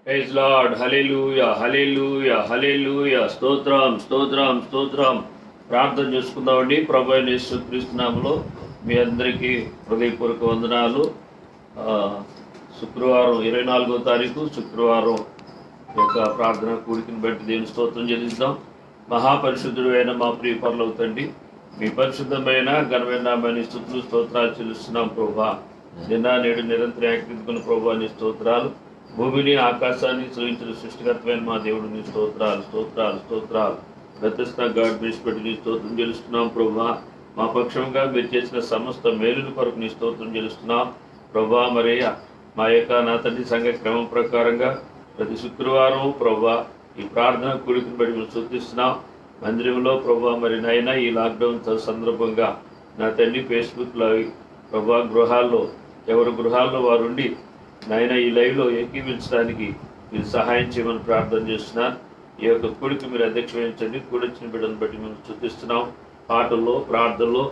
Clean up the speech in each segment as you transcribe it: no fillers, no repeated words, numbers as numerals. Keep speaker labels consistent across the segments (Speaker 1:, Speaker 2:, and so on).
Speaker 1: Praise lord. హల్లెలూయా, హల్లెలూయా, హల్లెలూయా. స్తోత్రం, స్తోత్రం, స్తోత్రం. ప్రార్థన చేసుకుందామండి. ప్రభు అయిన యేసుక్రీస్తు నామములో మీ అందరికీ హృదయపూర్వక వందనాలు. శుక్రవారం 24వ తారీఖు శుక్రవారం యొక్క ప్రార్థన కూడికను బట్టి దేవుని స్తోత్రం చెల్లిద్దాం. మహాపరిశుద్ధుడు అయిన మా ప్రియ పరలోక తండ్రి, మీ పరిశుద్ధమైన ఘనమైన నామాన్ని స్తుతులు స్తోత్రాలు చెల్లిస్తున్నాం ప్రభా. నిన్న నేడు నిరంతరం ఏకీకృతున్న ప్రభా నీ స్తోత్రాలు. భూమిని ఆకాశాన్ని సృజించిన సృష్టికర్తమైన మా దేవుడు నీ స్తోత్రాలు, స్తోత్రాలు, స్తోత్రాలు. ప్రతిష్ట గాడ్ పెట్టి నీ స్తోత్రం చెల్లిస్తున్నాం ప్రభా. మా పక్షంగా మీరు చేసిన సమస్త మేలుల కొరకు నీ స్తోత్రం చెల్లిస్తున్నాం ప్రభా. మరి మా యొక్క నా తండ్రి సంఘ క్రమం ప్రకారంగా ప్రతి శుక్రవారం ప్రభా ఈ ప్రార్థన కూడికను బట్టి మేము స్తుతిస్తున్నాం. మందిరంలో ప్రభా మరి నైనా ఈ లాక్డౌన్ సందర్భంగా నా తండ్రి ఫేస్బుక్లో ప్రభా గృహాల్లో ఎవరి గృహాల్లో వారు ఉండి నాయన ఈ లైవ్లో ఏకీవించడానికి మీరు సహాయం చేయమని ప్రార్థన చేస్తున్నాను. ఈ యొక్క కూడికి మీరు అధ్యక్ష వహించండి. కూడిచ్చిన బిడ్డను బట్టి మేము స్తుతిస్తున్నాం. పాటల్లో ప్రార్థనలో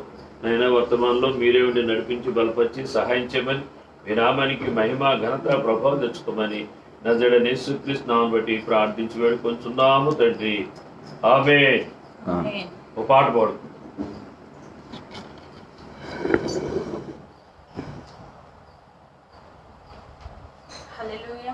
Speaker 1: నైనా వర్తమానంలో మీరే ఉండి నడిపించి బలపరిచి సహాయం చేయమని, మీ నామానికి మహిమ ఘనత ప్రభావం తెచ్చుకోమని నజరేయుడైన యేసుక్రీస్తు నామమును బట్టి ప్రార్థించి వేడుకొంచున్నాము తండ్రి. ఆమేన్. ఒక పాట పాడు.
Speaker 2: హల్లెలూయా.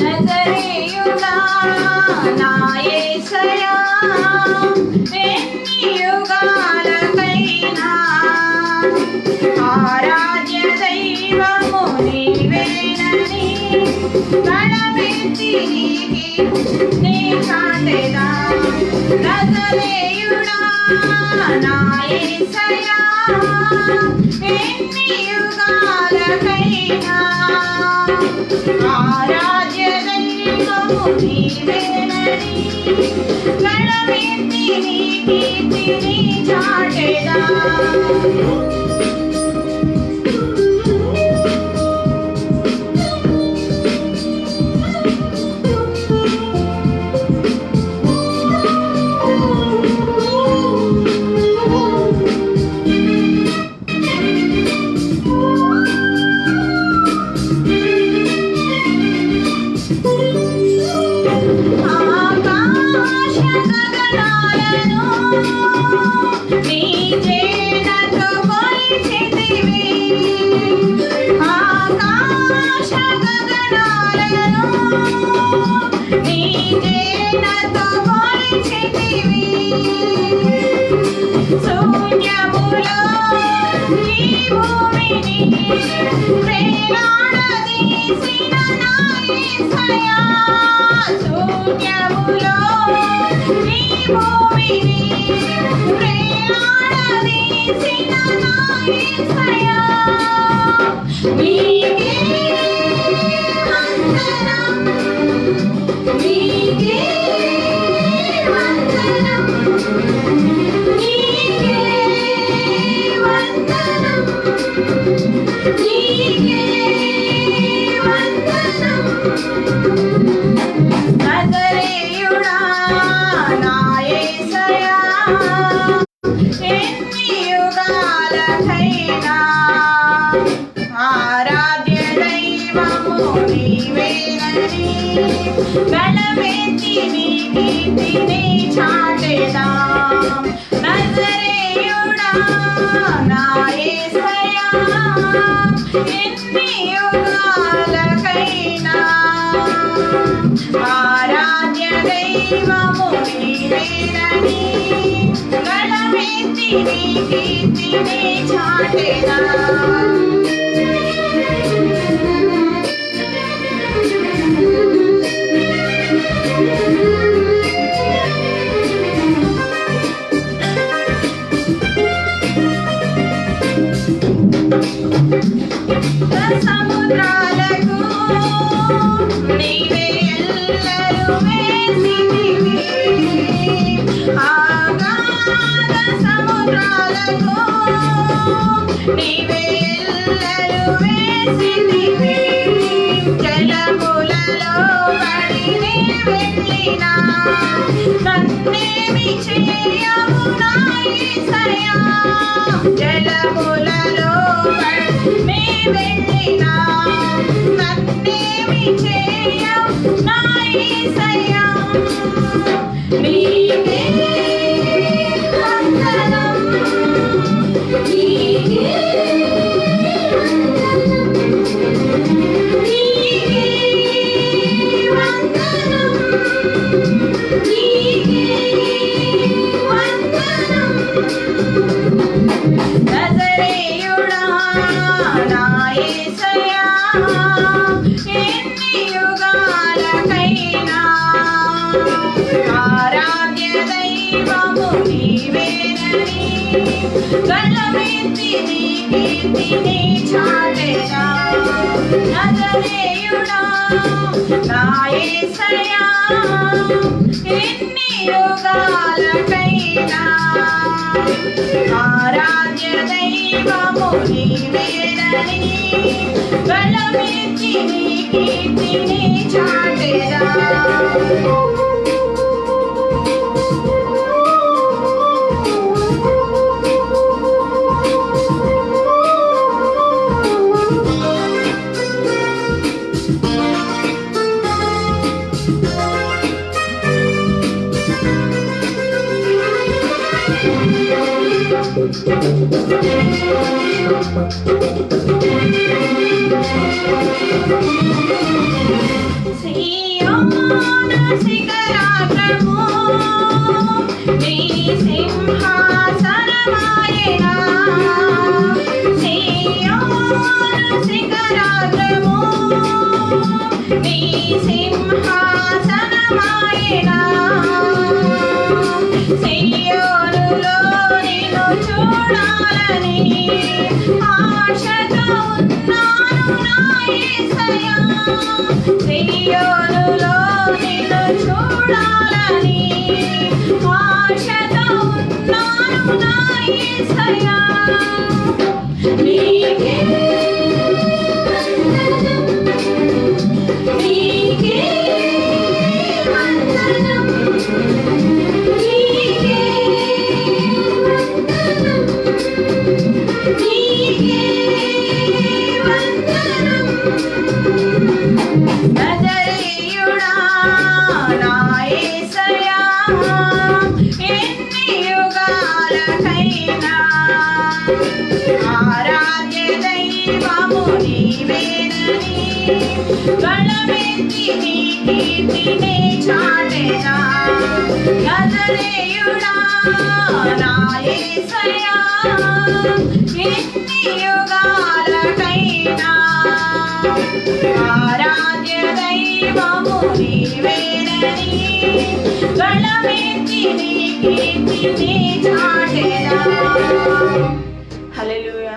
Speaker 2: నజరేయుడా నా యేసయ్యా, ఎన్ని యుగాలకైనా ఆరాధ్య దైవము నీవేనని గళమెత్తి నీ చాటెదా. నజరేయుడా నా యేసయ్యా, ఎన్ని యుగాలకైనా ఆరాధ్య దైవము నీవేనని గళమెత్తి నీ కీర్తిని చాటెదా. ఆకాశ గగనాలను నీ చేనతో కొలిచితివి. ఆకాశ గగనాలను నీ చేనతో కొలిచితివి. శూన్యములో ఈ భూమిని ప్రేలాడదీసిన నా యేసయ్యా, శూన్యములో ఈ భూమిని ప్రేలాడదీసిన నా యేసయ్యా, నీకే వందనం, నీకే వందనం, నీకే వందనం, నీకే వందనం. నజరేయుడా నా యేసయ్యా, ఎన్ని యుగాలకైనా ఆరాధ్య దైవము నీవేనని గళమెత్తి నీ కీర్తిని చాటెదా. నజరేయుడా నా యేసయ్యా, ఎన్ని యుగాలకైనా ఆరాధ్య దైవము నీవేనని గళమెత్తి నీ కీర్తిని చాటెదా. సముద్రాలకు నీవే ఎల్లరూ వేసితివి. నీవే ఎల్లలు వేసితివి జలములలో పడి నే వెళ్ళినా నన్నేమి చేయవు నా యేసయ్యా జలములలో పడి నే వెళ్ళినా నన్నేమి చేయవు నా యేసయ్యా నీకే వందనం నీకే నజరేయుడా నా యేసయ్యా ఎన్ని యుగాలకైనా ఆరాధ్య దైవము నీవేనని గల్లమెత్తి నీ కీర్తిని చాటెదా నజరేయుడా నా యేసయ్యా ఎన్ని యుగాలకైనా ఆరాధ్య దైవము నీవేనని గల్లమెత్తి నీ కీర్తిని చాటెదా సియోను శిఖరాగ్రము నీ సింహాసనమాయెనా సియోను శిఖరాగ్రము నీ సింహాసనమాయెనా సియోనులో నిన్ను చూడాలని ఆశతో ఉన్నాను నా యేసయ్యా సియోనులో నిన్ను చూడాలని ఆశతో ఉన్నాను నా యేసయ్యా నీకే వందనం నీకే వందనం నీకే వందనం నీకే వందనం నజరేయుడా నా యేసయ్యా ఎన్ని యుగాలకైనా ఆరాధ్య దైవము నీవేనని గళమెత్తి నీ కీర్తిని చాటెదా నజరేయుడా నా యేసయ్యా ఎన్ని యుగాలకైనా ఆరాధ్య దైవము నీవేనని గళమెత్తి నీ కీర్తిని చాటెదా హల్లెలూయా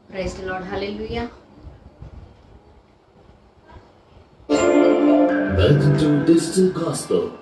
Speaker 3: Praise the Lord. Hallelujah.
Speaker 4: Welcome to Digital Gospel.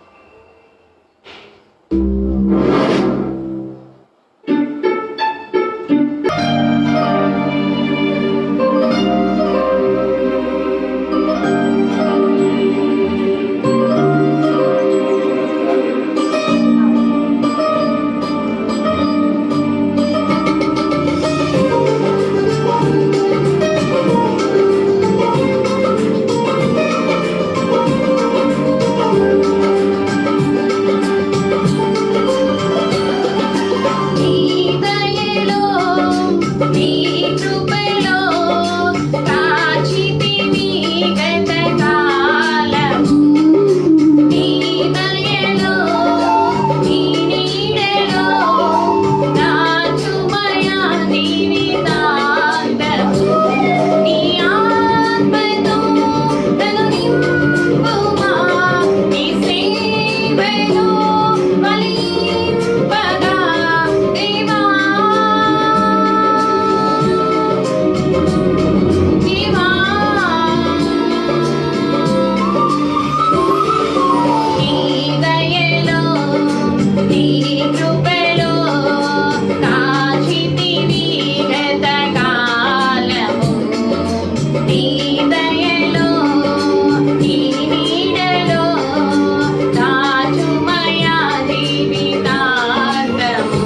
Speaker 3: నీ దయలో నీ నీడలో దాచుమయా జీవితాంతము.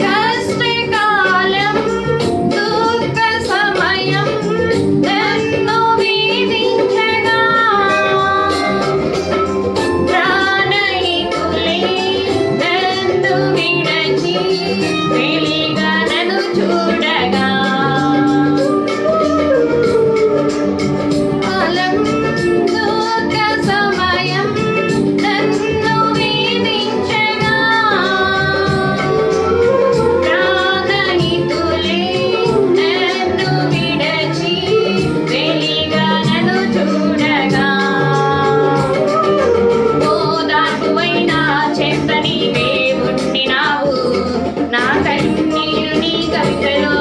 Speaker 3: కష్టకాలం దుఃఖ సమయం నన్ను వేధించగా ప్రాణహితులే నన్ను విడచి వెలిగా నన్ను చూడగా కాలం దుఃఖ సమయం నన్ను వేధించగా ప్రాణహితులే నన్ను విడచి వెలిగా నన్ను చూడగా ఓదార్పువైన చెంత నీవే ఉండినావు. నా కన్నీరు నీ కవితలో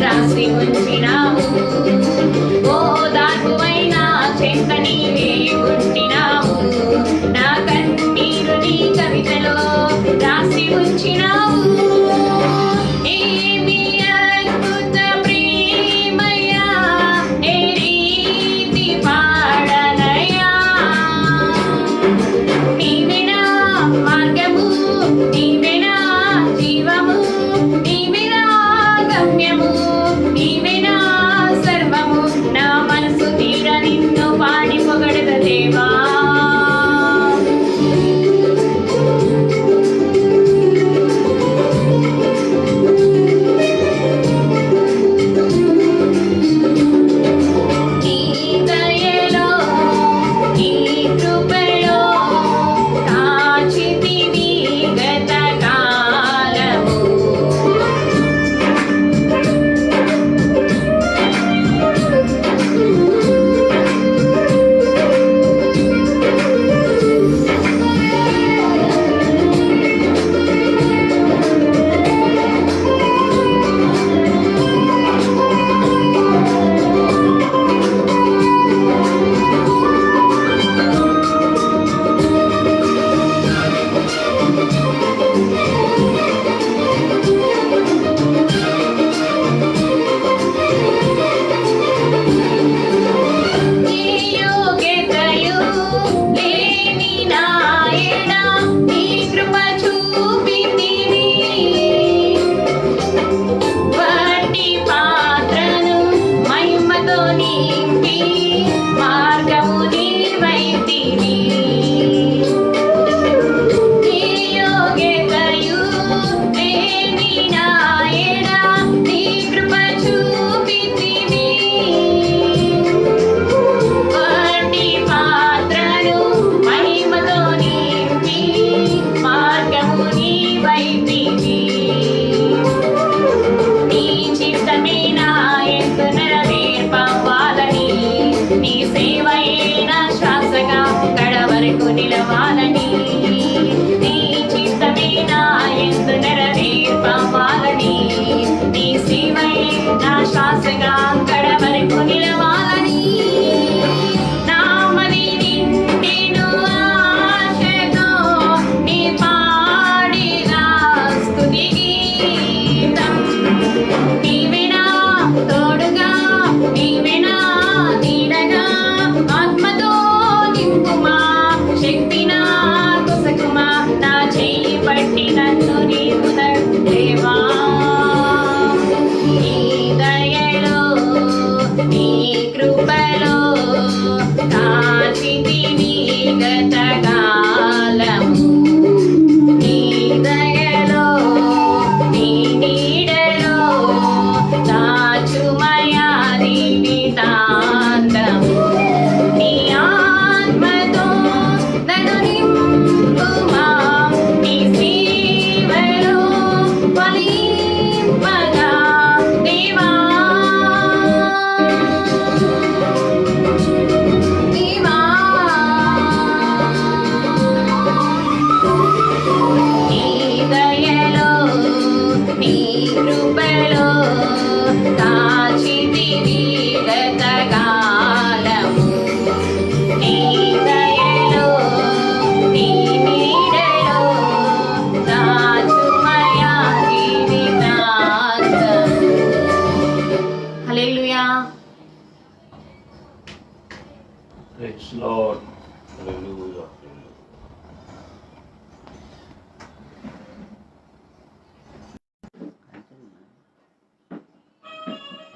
Speaker 3: రాసి ఉంచినావు. ఓదార్పువైన చెంత నీవే ఉండినావు. నా కన్నీరు నీ కవితలో రాసి ఉంచినావు. ఏమి అద్భుత ప్రేమయ్యా, ఏ రీతి పాడనయ్యా. నీవేనా మార్గము, నీవేనా జీవము, నీవేనా గమ్యము, నీవేనా సర్వము. నా మనసు తీర నిన్ను పాడి పొగడద దేవా. నీ దయలో నీ కృపలో కాచితివి గత కాలము. నీ యోగ్యతయు లేని నాయన నీ కృప చూపితివి. వట్టి పాత్రను మహిమతో నింపి మార్గము నీవైతివి. నీ యోగ్యతయు లేని నాయన నీ కృప చూపితివి. వట్టి పాత్రను మహిమతో నింపి మార్గము నీవైతివి. నీ చిత్తమే నా యందు నెరవేర్పవ్వాలని, నీ సేవయే నా శ్వాసగా కడవరకు నిలవాలని. నీ చిత్తమే నా యందు నెరవేర్పవ్వాలని, నీ సేవయే నా శ్వాసగా కడవరకు నిలవాలని. నామది నిండెను ఆశతో నీ పాడిన స్తుతి గీతం. నీవేనా తోడుగా, నీవేనా నీడగా, ఆత్మతో నింపుమా, శక్తి నా కొసకుమా. నా చెయ్యి పట్టి నన్ను నీవు దేవా. నీ దయలో నీ కృపలో కాచితివి గత కాలము. నీ దయలో నీ నీడలో దాచుమయా జీవితాంతము. నీ ఆత్మతో నన్ను నింపుమా,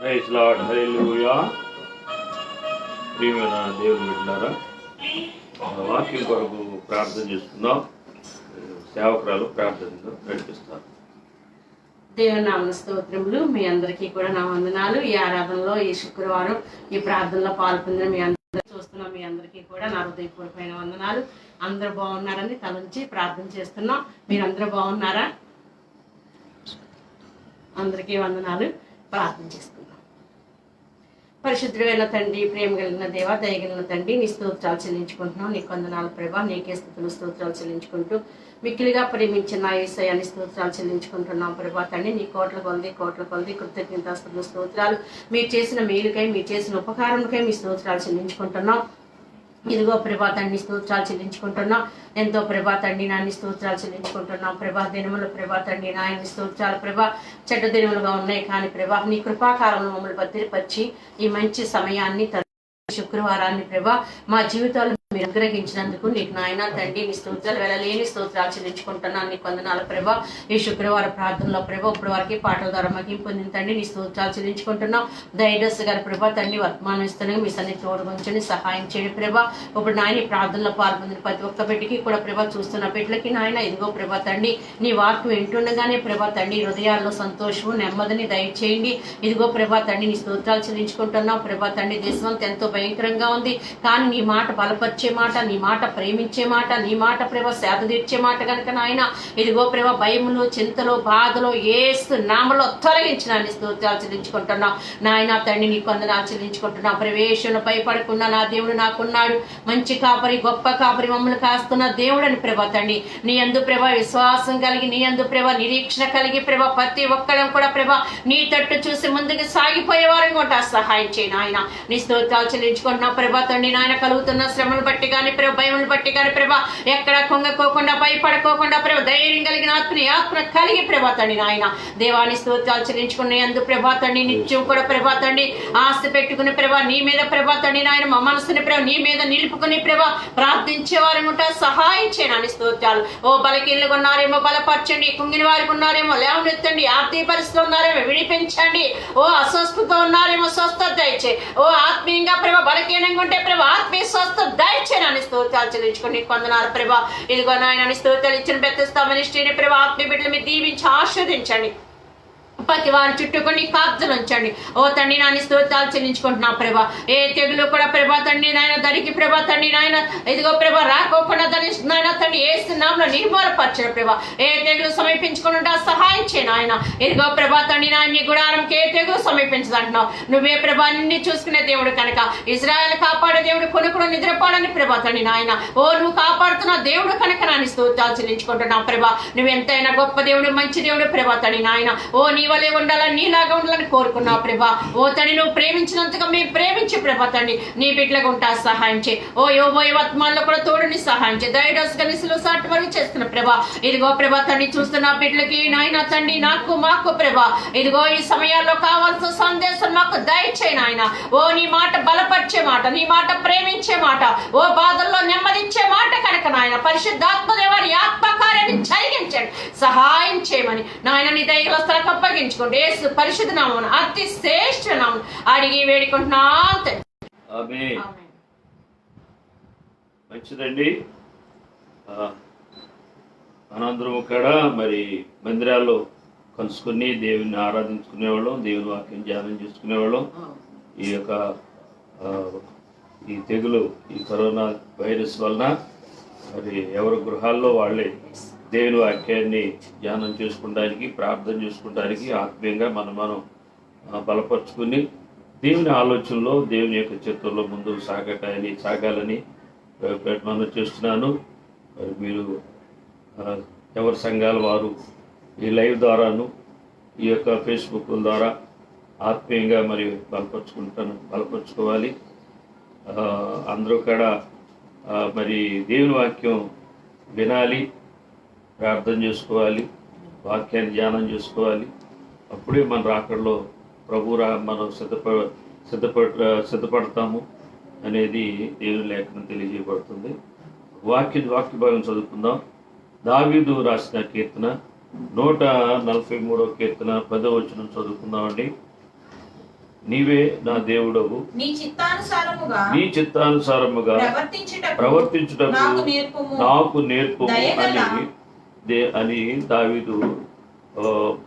Speaker 1: ప్రైజ్ లార్డ్, హల్లెలూయా. ప్రియమైన దేవుని బిడ్డలారా, వాక్యం కొరకు ప్రార్థన చేసుకుందాం. సేవకురాలు ప్రార్థనలో నడిపిస్తారు.
Speaker 3: దేవుని నామ స్తోత్రములు. మీ అందరికీ కూడా నా వందనాలు. ఈ ఆరాధనలో ఈ శుక్రవారం ఈ ప్రార్థనలో పాల్పొందిన మీ అందరూ చూస్తున్నాం. మీ అందరికీ కూడా నా హృదయపూర్వకమైన వందనాలు. అందరూ బాగున్నారని తలంచి ప్రార్థన చేస్తున్నాం. మీరందరూ బాగున్నారా? అందరికీ వందనాలు. ప్రార్థన చేసుకుందాం. పరిశుద్ధుడైన తండ్రి, ప్రేమ కలిగిన దేవ, దయగలిగిన తండ్రి, నీ స్తోత్రాలు చెల్లించుకుంటున్నాం. నీకు వందనాలు ప్రభా. నీకే స్తుతులు స్తోత్రాలు చెల్లించుకుంటూ మిక్కిలిగా ప్రేమించిన యేసయ్యాని స్తోత్రాలు చెల్లించుకుంటున్నాం ప్రభా తండ్రి. నీ కోట్ల కొలది కృతజ్ఞతాస్తుతులు స్తోత్రాలు. మీరు చేసిన మేలుకై, మీరు చేసిన ఉపకారంకై మీ స్తోత్రాలు చెల్లించుకుంటున్నాం. ఇదిగో ప్రభా తండ్రి స్తోత్రాలు చెల్లించుకుంటున్నాం. ఎంతో ప్రభా తండ్రి నాన్ని స్తోత్రాలు చెల్లించుకుంటున్నాం. ప్రభా దినములు ప్రభా తండ్రి నాయన్ని స్తోత్రాలు ప్రభా చెడ్డ దినములుగా ఉన్నాయి, కానీ ప్రభా నీ కృపాకారంలో మమ్మల్ని భద్రపరిచి ఈ మంచి సమయాన్ని శుక్రవారాన్ని ప్రభా మా జీవితాలు మీరు అనుగ్రహించినందుకు నీకు నాయన తండ్రి నీ స్తోత్రాలు వెళ్ళలేని స్తోత్రాలు చెల్లించుకుంటున్నాను. నీకు వందనాల ప్రభా. ఈ శుక్రవారం ప్రార్థనలో ప్రభా ఇప్పుడు వరకు పాటల ద్వారా మగింపు పొందిందండి. నీ స్తోత్రాలు చెల్లించుకుంటున్నాం. దయదస్ గారి ప్రభా తండ్రి వర్తమానం ఇస్తున్నాయి. మీ సన్ని తోడుగుంచండి, సహాయం చేయండి ప్రభా. ఇప్పుడు నాయన ప్రార్థనలో పాల్పొందిన ప్రతి ఒక్క బిడ్డకి కూడా ప్రభా చూస్తున్న బిడ్డలకి నాయన ఇదిగో ప్రభా తండ్రి నీ వాక్యం వింటుండగానే ప్రభా తండ్రి హృదయాల్లో సంతోషము నెమ్మదిని దయచేయండి. ఇదిగో ప్రభా తండ్రి నీ స్తోత్రాలు చెల్లించుకుంటున్నాం. ప్రభా తండ్రి దేశం అంతా ఎంతో భయంకరంగా ఉంది, కానీ నీ మాట బలపరిచే మాట, నీ మాట ప్రేమించే మాట, నీ మాట ప్రభ సేద తీర్చే మాట కనుక నాయన ఇదిగో ప్రభ భయములు చింతలో బాధలో యేసు నామములో తొలగించిన స్తోత్రాలు చెల్లించుకుంటున్నాం. నాయన తండ్రి నీకు వందనాలు చెల్లించుకుంటున్నాం. ప్రవేశంలో భయపడకుండా నా దేవుడు నాకున్నాడు. మంచి కాపరి, గొప్ప కాపరి, మమ్మల్ని కాస్తున్న దేవుడని ప్రభ తండ్రి నీ యందు ప్రభ విశ్వాసం కలిగి, నీ యందు ప్రభ నిరీక్షణ కలిగి ప్రభ ప్రతి ఒక్కడం కూడా ప్రభ నీ తట్టు చూసి ముందుకు సాగిపోయే వారిని కూడా సహాయం చేయి నాయన. నీ స్తోత్రాలు చెల్లించుకుంటున్నాం ప్రభా తండ్రి నాయన కలుగుతున్న శ్రమను బట్టి కానీ ప్రభ భయమును బట్టి కానీ ప్రభా ఎక్కడ కొంగకోకుండా భయపడుకోకుండా ప్రభ ధైర్యం కలిగిన ఆత్మ కలిగి ప్రభా తండ్రి నాయన దేవాని స్తోత్రాలు చెల్లించుకునే అందు ప్రభా తండ్రి నిత్యం కూడా ప్రభా తండ్రి ఆస్తి పెట్టుకుని ప్రభా నీ మీద ప్రభా తండ్రి నాయన మా మనసుని ప్రభ నీ మీద నిలుపుకుని ప్రభా ప్రార్థించే వారిని ఉంటా సహాయం చేయని స్తోత్రాలు. ఓ బలకీళ్ళుగా ఉన్నారేమో బలపరచండి, కుంగిన వారికి ఉన్నారేమో లేవనెత్తండి, ఆర్థిక పరిస్థితులు ఉన్నారేమో విడిపించండి, ఓ అస్వస్థత ఉన్నారేమో స్వస్థత దయచే, ఓ ఆత్మీయంగా ప్రభ బలకీనంగా ఉంటే ప్రభ ఆత్మీయ స్వస్థత దయచేనని స్తోత్రాలు చెల్లించుకుని కొందనారు ప్రభా. ఇదిగో నాయన స్తోత్రాలు ఇచ్చిన బెత్తస్తా మినిస్ట్రీని ప్రభా ఆత్మీయ బిడ్డలు మీరు దీవించి ఆస్వాదించండి. ప్రతి వారి చుట్టుకొని కాపుదలు ఉంచండి. ఓ తండ్రి నాని స్తోత్రాలు చెల్లించుకుంటున్నా ప్రభా. ఏ తెగులు కూడా ప్రభా తండ్రి నాయన దరికి ప్రభా తండ్రి నాయన ఇదిగో ప్రభా రాకోకుండా దాని నాయన తండ్రి ఏస్తున్నాంలో నిర్మూలపరచడం ప్రభా. ఏ తెగులు సమీపించుకుంటా సహాయం చేయను ఆయన. ఇదిగో ప్రభా తండ్రి నాయన నీ గుడారంకి ఏ తెగులు సమీపించదంటున్నావు. నువ్వే ప్రభా నిన్ను చూసుకునే దేవుడు కనుక ఇజ్రాయెల్ కాపాడే దేవుడు కొనుక్కుడు నిద్రపోడని ప్రభా తండ్రి నాయన ఓ నువ్వు కాపాడుతున్న దేవుడు కనుక నాని స్తోత్రాలు చెల్లించుకుంటున్నావు ప్రభా. నువ్వు ఎంతైనా గొప్ప దేవుడు, మంచి దేవుడు ప్రభా తండ్రి నాయన ఓ నీ వలే ఉండాలని నీలాగా ఉండాలని కోరుకున్నావు ప్రభా. ఓ తండ్రి నువ్వు ప్రేమించినంతగా మేము ప్రేమించి ప్రభా తండ్రి నీ బిడ్డలకు ఉంటా సహాయం చేయి. ఓ యోబోయ వర్తమానంలో కూడా తోడుని సహాయం చేయి. దయడస్ గనిసులు సాటి వరకు చేస్తున్న ప్రభా. ఇదిగో ప్రభా తండ్రి చూస్తున్న బిడ్డలకి నాయన తండ్రి నాకు మాకు ప్రభా ఇదిగో ఈ సమయాల్లో కావాల్సిన సందేశం మాకు దయచేయి నాయన. ఓ నీ మాట బలపరిచే మాట, నీ మాట ప్రేమించే మాట, ఓ బాధల్లో నెమ్మదించే మాట కనుక నాయన పరిశుద్ధాత్మదేవారి ఆత్మకార్యాన్ని జరిగించండి, సహాయం చేయమని నాయన నీ దయగల స్థలకు అప్పగించుకోండి. యేసు పరిశుద్ధ నామమున అతి శ్రేష్ఠ నామమున అడిగి వేడుకుంటున్నాను.
Speaker 1: ఆమేన్. మంచిదండి. మనందరం ఇక్కడ మరి మందిరాల్లో కలుసుకుని దేవుని ఆరాధించుకునేవాళ్ళం, దేవుని వాక్యం ధ్యానం చేసుకునేవాళ్ళం. ఈ యొక్క ఈ తెగులు, ఈ కరోనా వైరస్ వలన మరి ఎవరి గృహాల్లో వాళ్ళే దేవుని వాక్యాన్ని ధ్యానం చేసుకోవడానికి, ప్రార్థన చేసుకోవడానికి, ఆత్మీయంగా మనం బలపరుచుకుని దేవుని ఆలోచనలో, దేవుని యొక్క చిత్తంలో ముందుకు సాగాలని మనం చేస్తున్నాను. మరి మీరు ఎవరి సంఘాల వారు ఈ లైవ్ ద్వారాను, ఈ యొక్క ఫేస్బుక్ ద్వారా ఆత్మీయంగా మరి బలపరుచుకోవాలి. అందరూ కూడా మరి దేవుని వాక్యం వినాలి, ప్రార్థన చేసుకోవాలి, వాక్యాన్ని ధ్యానం చేసుకోవాలి. అప్పుడే మన రాకడలో మనం సిద్ధపడతాము అనేది దేవుని లేఖనం తెలియజేయబడుతుంది. వాక్య భాగం చదువుకుందాం. దావీదు రాసిన కీర్తన 143వ కీర్తన 10వ వచనం చదువుకుందామండి. నీవే నా దేవుడవు,
Speaker 2: నీ చిత్తానుసారముగా
Speaker 1: ప్రవర్తించుటకు నాకు నేర్పుము
Speaker 2: దయగల
Speaker 1: అని దావీదు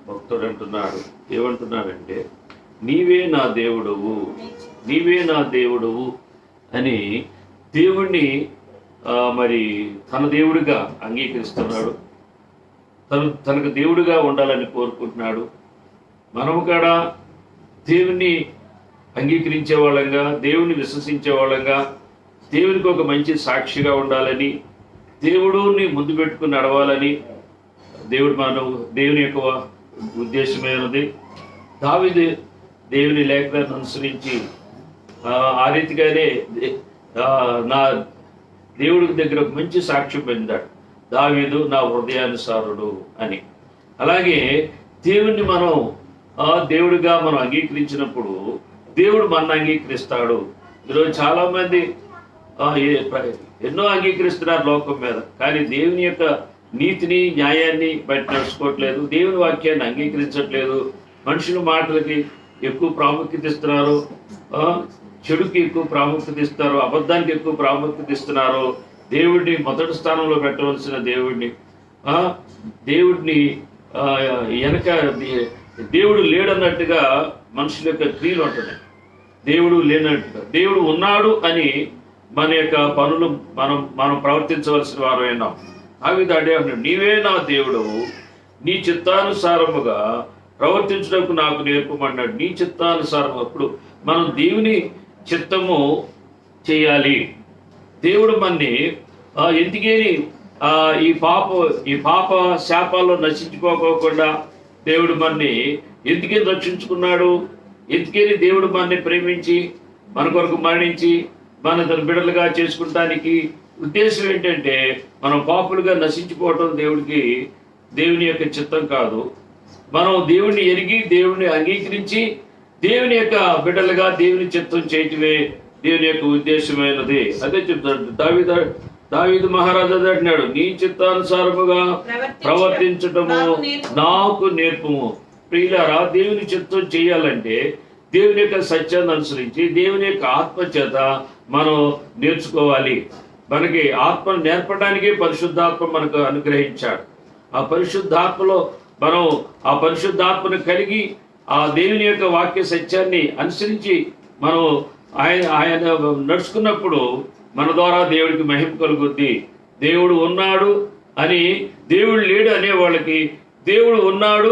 Speaker 1: భక్తుడు అంటున్నాడు. ఏమంటున్నాడంటే నీవే నా దేవుడవు, నీవే నా దేవుడవు అని దేవుణ్ణి మరి తన దేవుడిగా అంగీకరిస్తున్నాడు. తనకు దేవుడిగా ఉండాలని కోరుకుంటున్నాడు. మనము కూడా దేవుణ్ణి అంగీకరించే వాళ్ళంగా, దేవుని విశ్వసించే వాళ్ళంగా, దేవునికి ఒక మంచి సాక్షిగా ఉండాలని, దేవుడిని ముందు పెట్టుకుని నడవాలని దేవుని యొక్క ఉద్దేశమైనది. దావీదు దేవుని లేఖనాన్ని అనుసరించి ఆ రీతిగానే నా దేవుడికి దగ్గర ఒక మంచి సాక్ష్యం పొందాడు. దావీదు నా హృదయానుసారుడు అని. అలాగే దేవుణ్ణి మనం దేవుడిగా మనం అంగీకరించినప్పుడు దేవుడు మన అంగీకరిస్తాడు. ఈరోజు చాలా మంది ఎన్నో అంగీకరిస్తున్నారు లోకం మీద, కానీ దేవుని యొక్క నీతిని న్యాయాన్ని బయట నడుచుకోవట్లేదు, దేవుని వాక్యాన్ని అంగీకరించట్లేదు. మనుషుల మాటలకి ఎక్కువ ప్రాముఖ్యత ఇస్తున్నారు, చెడుకి ఎక్కువ ప్రాముఖ్యత ఇస్తారు, అబద్ధానికి ఎక్కువ ప్రాముఖ్యత ఇస్తున్నారు. దేవుడిని మొదటి స్థానంలో పెట్టవలసిన దేవుడిని వెనక దేవుడు లేడన్నట్టుగా మనుషుల యొక్క క్రియలు ఉంటున్నాయి. దేవుడు లేనట్టుగా దేవుడు ఉన్నాడు అని మన యొక్క పనులు మనం ప్రవర్తించవలసిన వారు అయినాం. ఆ విధంగా నీవే నా దేవుడవు, నీ చిత్తానుసారముగా ప్రవర్తించడానికి నాకు నేర్పమన్నాడు. నీ చిత్తానుసారం. అప్పుడు మనం దేవుని చిత్తము చేయాలి. దేవుడు మనని ఎందుకేని ఈ పాప శాపాల్లో నశించుకోకుండా దేవుడు మనని ఎందుకని రక్షించుకున్నాడు? ఎందుకని దేవుడు మనని ప్రేమించి మన కొరకు మరణించి మన తన బిడ్డలుగా చేసుకుంటానికి ఉద్దేశం ఏంటంటే మనం పాపులుగా నశించిపోవటం దేవుని యొక్క చిత్తం కాదు. మనం దేవుణ్ణి ఎరిగి దేవుణ్ణి అంగీకరించి దేవుని యొక్క బిడ్డలుగా దేవుని చిత్తం చేయటమే దేవుని యొక్క ఉద్దేశమైనది. అదే చెప్తాడు దావీదు మహారాజు అంటున్నాడు, నీ చిత్తానుసారముగా ప్రవర్తించటము నాకు నేర్పుము. ప్రియులారా, దేవుని చిత్తం చేయాలంటే దేవుని యొక్క సత్యాన్ని అనుసరించి దేవుని యొక్క ఆత్మ చేత మనం నేర్చుకోవాలి. మనకి ఆత్మను నేర్పడానికే పరిశుద్ధాత్మ మనకు అనుగ్రహించాడు. ఆ పరిశుద్ధాత్మలో మనం ఆ పరిశుద్ధాత్మను కలిగి ఆ దేవుని యొక్క వాక్య సత్యాన్ని అనుసరించి మనం ఆయన నడుచుకున్నప్పుడు మన ద్వారా దేవుడికి మహిమ కలుగుద్ది. దేవుడు ఉన్నాడు అని దేవుడు లేడు అనే వాళ్ళకి దేవుడు ఉన్నాడు,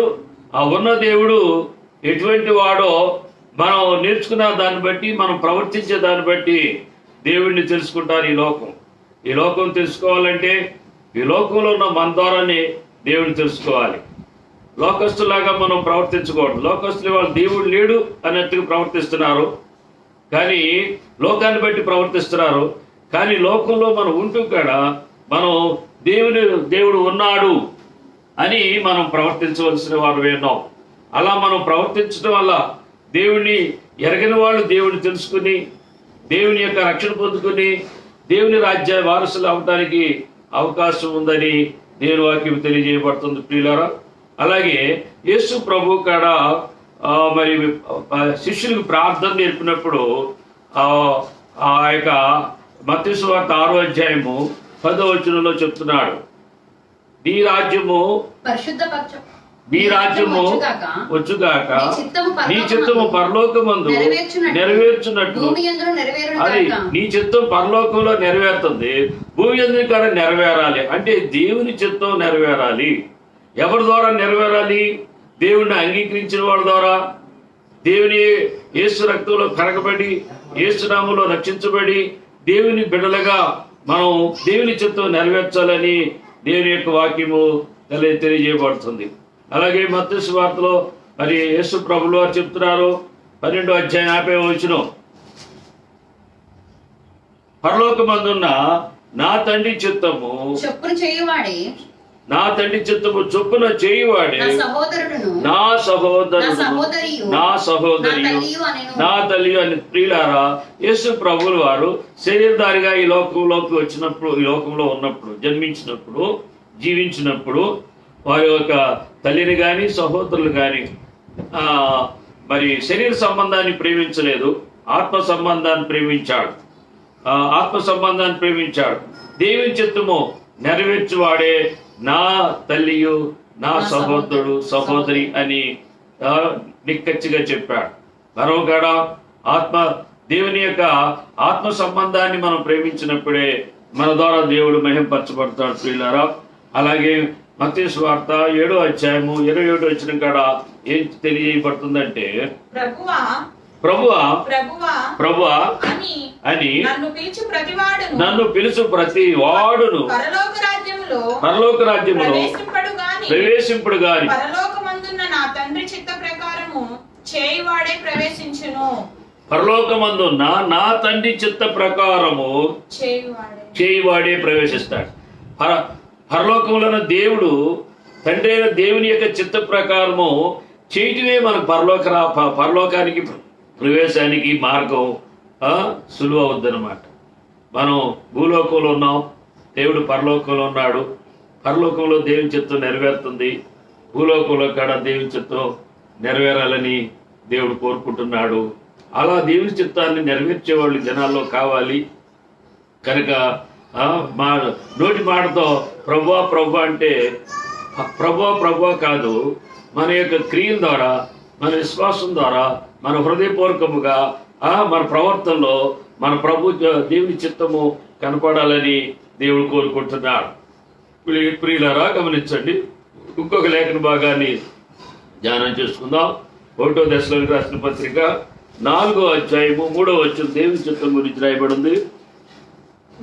Speaker 1: ఆ ఉన్న దేవుడు ఎటువంటి వాడో మనం నేర్చుకున్న దాన్ని బట్టి మనం ప్రవర్తించే దాన్ని బట్టి దేవుడిని తెలుసుకుంటారు. ఈ లోకం తెలుసుకోవాలంటే ఈ లోకంలో ఉన్న మన ద్వారానే దేవుడిని తెలుసుకోవాలి. లోకస్తులాగా మనం ప్రవర్తించకూడదు. లోకస్తులు వాళ్ళు దేవుడు లేడు అన్నట్టుగా ప్రవర్తిస్తున్నారు, కానీ లోకాన్ని బట్టి ప్రవర్తిస్తున్నారు. కానీ లోకంలో మనం ఉంటూ కూడా మనం దేవుడు ఉన్నాడు అని మనం ప్రవర్తించవలసిన వారు వేన్నాం. అలా మనం ప్రవర్తించడం వల్ల దేవుణ్ణి ఎరగని వాళ్ళు దేవుని తెలుసుకుని దేవుని యొక్క రక్షణ పొందుకుని దేవుని రాజ్య వారసులు అవడానికి అవకాశం ఉందని నేను వాక్యం తెలియజేయబడుతుంది. ప్రియులారా, అలాగే యేసు ప్రభు కాడ మరి శిష్యులకు ప్రార్థన నేర్పినప్పుడు ఆ యొక్క మత్తయి సువార్త 6వ అధ్యాయము 10వ వచనంలో చెప్తున్నాడు, నీ రాజ్యము వచ్చుగాక, నీ చిత్తము పరలోకమందు నెరవేర్చున్నట్టు. అది నీ చిత్తం పరలోకంలో నెరవేరుతుంది, భూమి యందు కూడా నెరవేరాలి. అంటే దేవుని చిత్తం నెరవేరాలి. ఎవరి ద్వారా నెరవేరాలి? దేవుణ్ణి అంగీకరించిన వాళ్ళ ద్వారా, దేవుని యేసు రక్తంలో కరగబడి యేసు నామములో రక్షించబడి దేవుని బిడ్డలుగా మనం దేవుని చిత్తం నెరవేర్చాలని దేవుని యొక్క వాక్యము తెలియజేయబడుతుంది. అలాగే మత్తయి సువార్తలో మరి యేసు ప్రభులు వారు చెప్తున్నారు, 12వ అధ్యాయం 50వ వచనం, పరలోకమందున్న నా తండ్రి చిత్తము చొప్పున చేయువాడే నా సహోదరుడు నా తల్లి అని. ప్రియులారా, యేసు ప్రభువుల వారు శరీరధారిగా ఈ లోకంలో ఉన్నప్పుడు జన్మించినప్పుడు జీవించినప్పుడు వారి యొక్క తల్లిని కానీ సహోదరులు కానీ మరి శరీర సంబంధాన్ని ప్రేమించలేదు, ఆత్మ సంబంధాన్ని ప్రేమించాడు. ఆత్మ సంబంధాన్ని ప్రేమించాడు. దేవుని చిత్తము నెరవేర్చువాడే నా తల్లియు నా సహోదరుడు సహోదరి అని నిక్కచ్చిగా చెప్పాడు. మనం కూడా దేవుని యొక్క ఆత్మ సంబంధాన్ని మనం ప్రేమించినప్పుడే మన ద్వారా దేవుడు మహింపరచబడతాడు ప్రియులారా. అలాగే మత్తయి సువార్త 7వ అధ్యాయము 27వ వచనం కాడ ఏం తెలియబడుతుందంటే, ప్రభువా అని నన్ను పిలుచు ప్రతి వాడును పరలోక రాజ్యములో ప్రవేశింపుడు గాని
Speaker 2: పరలోకమందున్న నా తండ్రి చిత్త ప్రకారము ప్రవేశించును.
Speaker 1: పరలోకమందున్న నా తండ్రి చిత్త ప్రకారము చేయువాడే ప్రవేశిస్తాడు. పరలోకంలో దేవుడు తండ్రి అయిన దేవుని యొక్క చిత్త ప్రకారము చేయటమే మనకు పరలోకానికి ప్రవేశానికి మార్గం సులువు అవుద్దనమాట. మనం భూలోకంలో ఉన్నాం, దేవుడు పరలోకంలో ఉన్నాడు. పరలోకంలో దేవుని చిత్తం నెరవేరుతుంది, భూలోకంలో కూడా దేవుని చిత్తం నెరవేరాలని దేవుడు కోరుకుంటున్నాడు. అలా దేవుని చిత్తాన్ని నెరవేర్చే వాళ్ళు జనాల్లో కావాలి. కనుక మా నోటి మాటతో ప్రభువా ప్రభువా అంటే ప్రభువా కాదు, మన యొక్క క్రియల ద్వారా, మన విశ్వాసం ద్వారా, మన హృదయపూర్వకముగా మన ప్రవర్తనలో మన దేవుని చిత్తము కనపడాలని దేవుడు కోరుకుంటున్నాడు. ప్రియులారా గమనించండి, ఇంకొక లేఖన భాగాన్ని ధ్యానం చేసుకుందాం. 1వ దశలోకి రాసిన పత్రిక 4వ అధ్యాయము 3వ వచనం దేవుని చిత్తం గురించి రాయబడింది.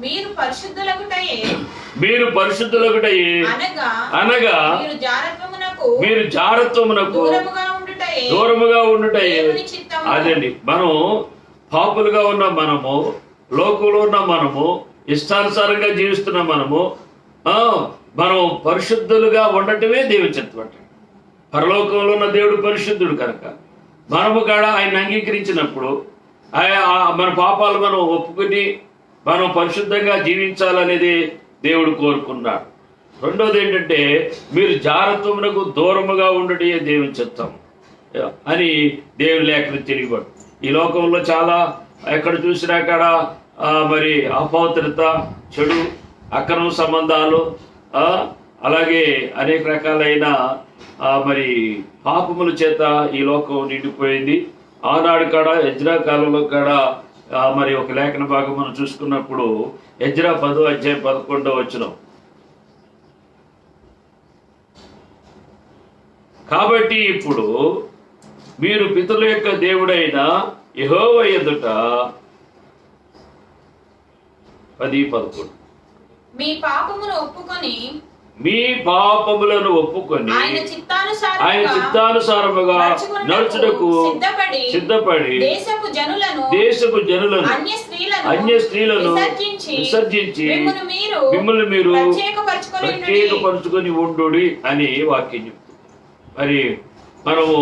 Speaker 2: మీరు
Speaker 1: పరిశుద్ధులగుటయే అనగా మీరు జారత్వమునకు దూరముగా ఉండుటయే. అదండి, మనం పాపులుగా ఉన్న మనము, లోకంలో ఉన్న మనము, ఇష్టానుసారంగా జీవిస్తున్న మనము, మనం పరిశుద్ధులుగా ఉండటమే దేవుని చిత్తం. పరలోకంలో ఉన్న దేవుడు పరిశుద్ధుడు కనుక మనము కూడా ఆయన అంగీకరించినప్పుడు మన పాపాలు మనం ఒప్పుకుని మనం పరిశుద్ధంగా జీవించాలనేది దేవుడు కోరుకున్నాడు. రెండోది ఏంటంటే, మీరు జారత్వమునకు దూరముగా ఉండటే దేవుని చిత్తం అని దేవుని లేఖను తెలియబడు. ఈ లోకంలో చాలా ఎక్కడ చూసినా అక్కడ మరి అపవిత్రత, చెడు, అక్రమ సంబంధాలు, అలాగే అనేక రకాలైన మరి పాపముల చేత ఈ లోకం నిండిపోయింది. ఆనాడు కాడ ఎజ్రా కాలంలో కాడ మరి ఒక లేఖన భాగం మనం చూసుకున్నప్పుడు ఎజ్రా 10వ అధ్యాయం 11వ వచనం. కాబట్టి ఇప్పుడు మీరు పితరుల యొక్క దేవుడైన యెహోవా ఎదుట 10:11
Speaker 2: మీ పాపములను ఒప్పుకొని ఆయన
Speaker 1: చిత్తానుసారముగా నడుచుటకు సిద్ధపడి దేశపు జనులను అన్య స్త్రీలను విసర్జించి మిమ్మల్ని మీరు ప్రత్యేకపరుచుకొని ఉండుడి అని వాక్యం చెప్తుంది. మరి మనము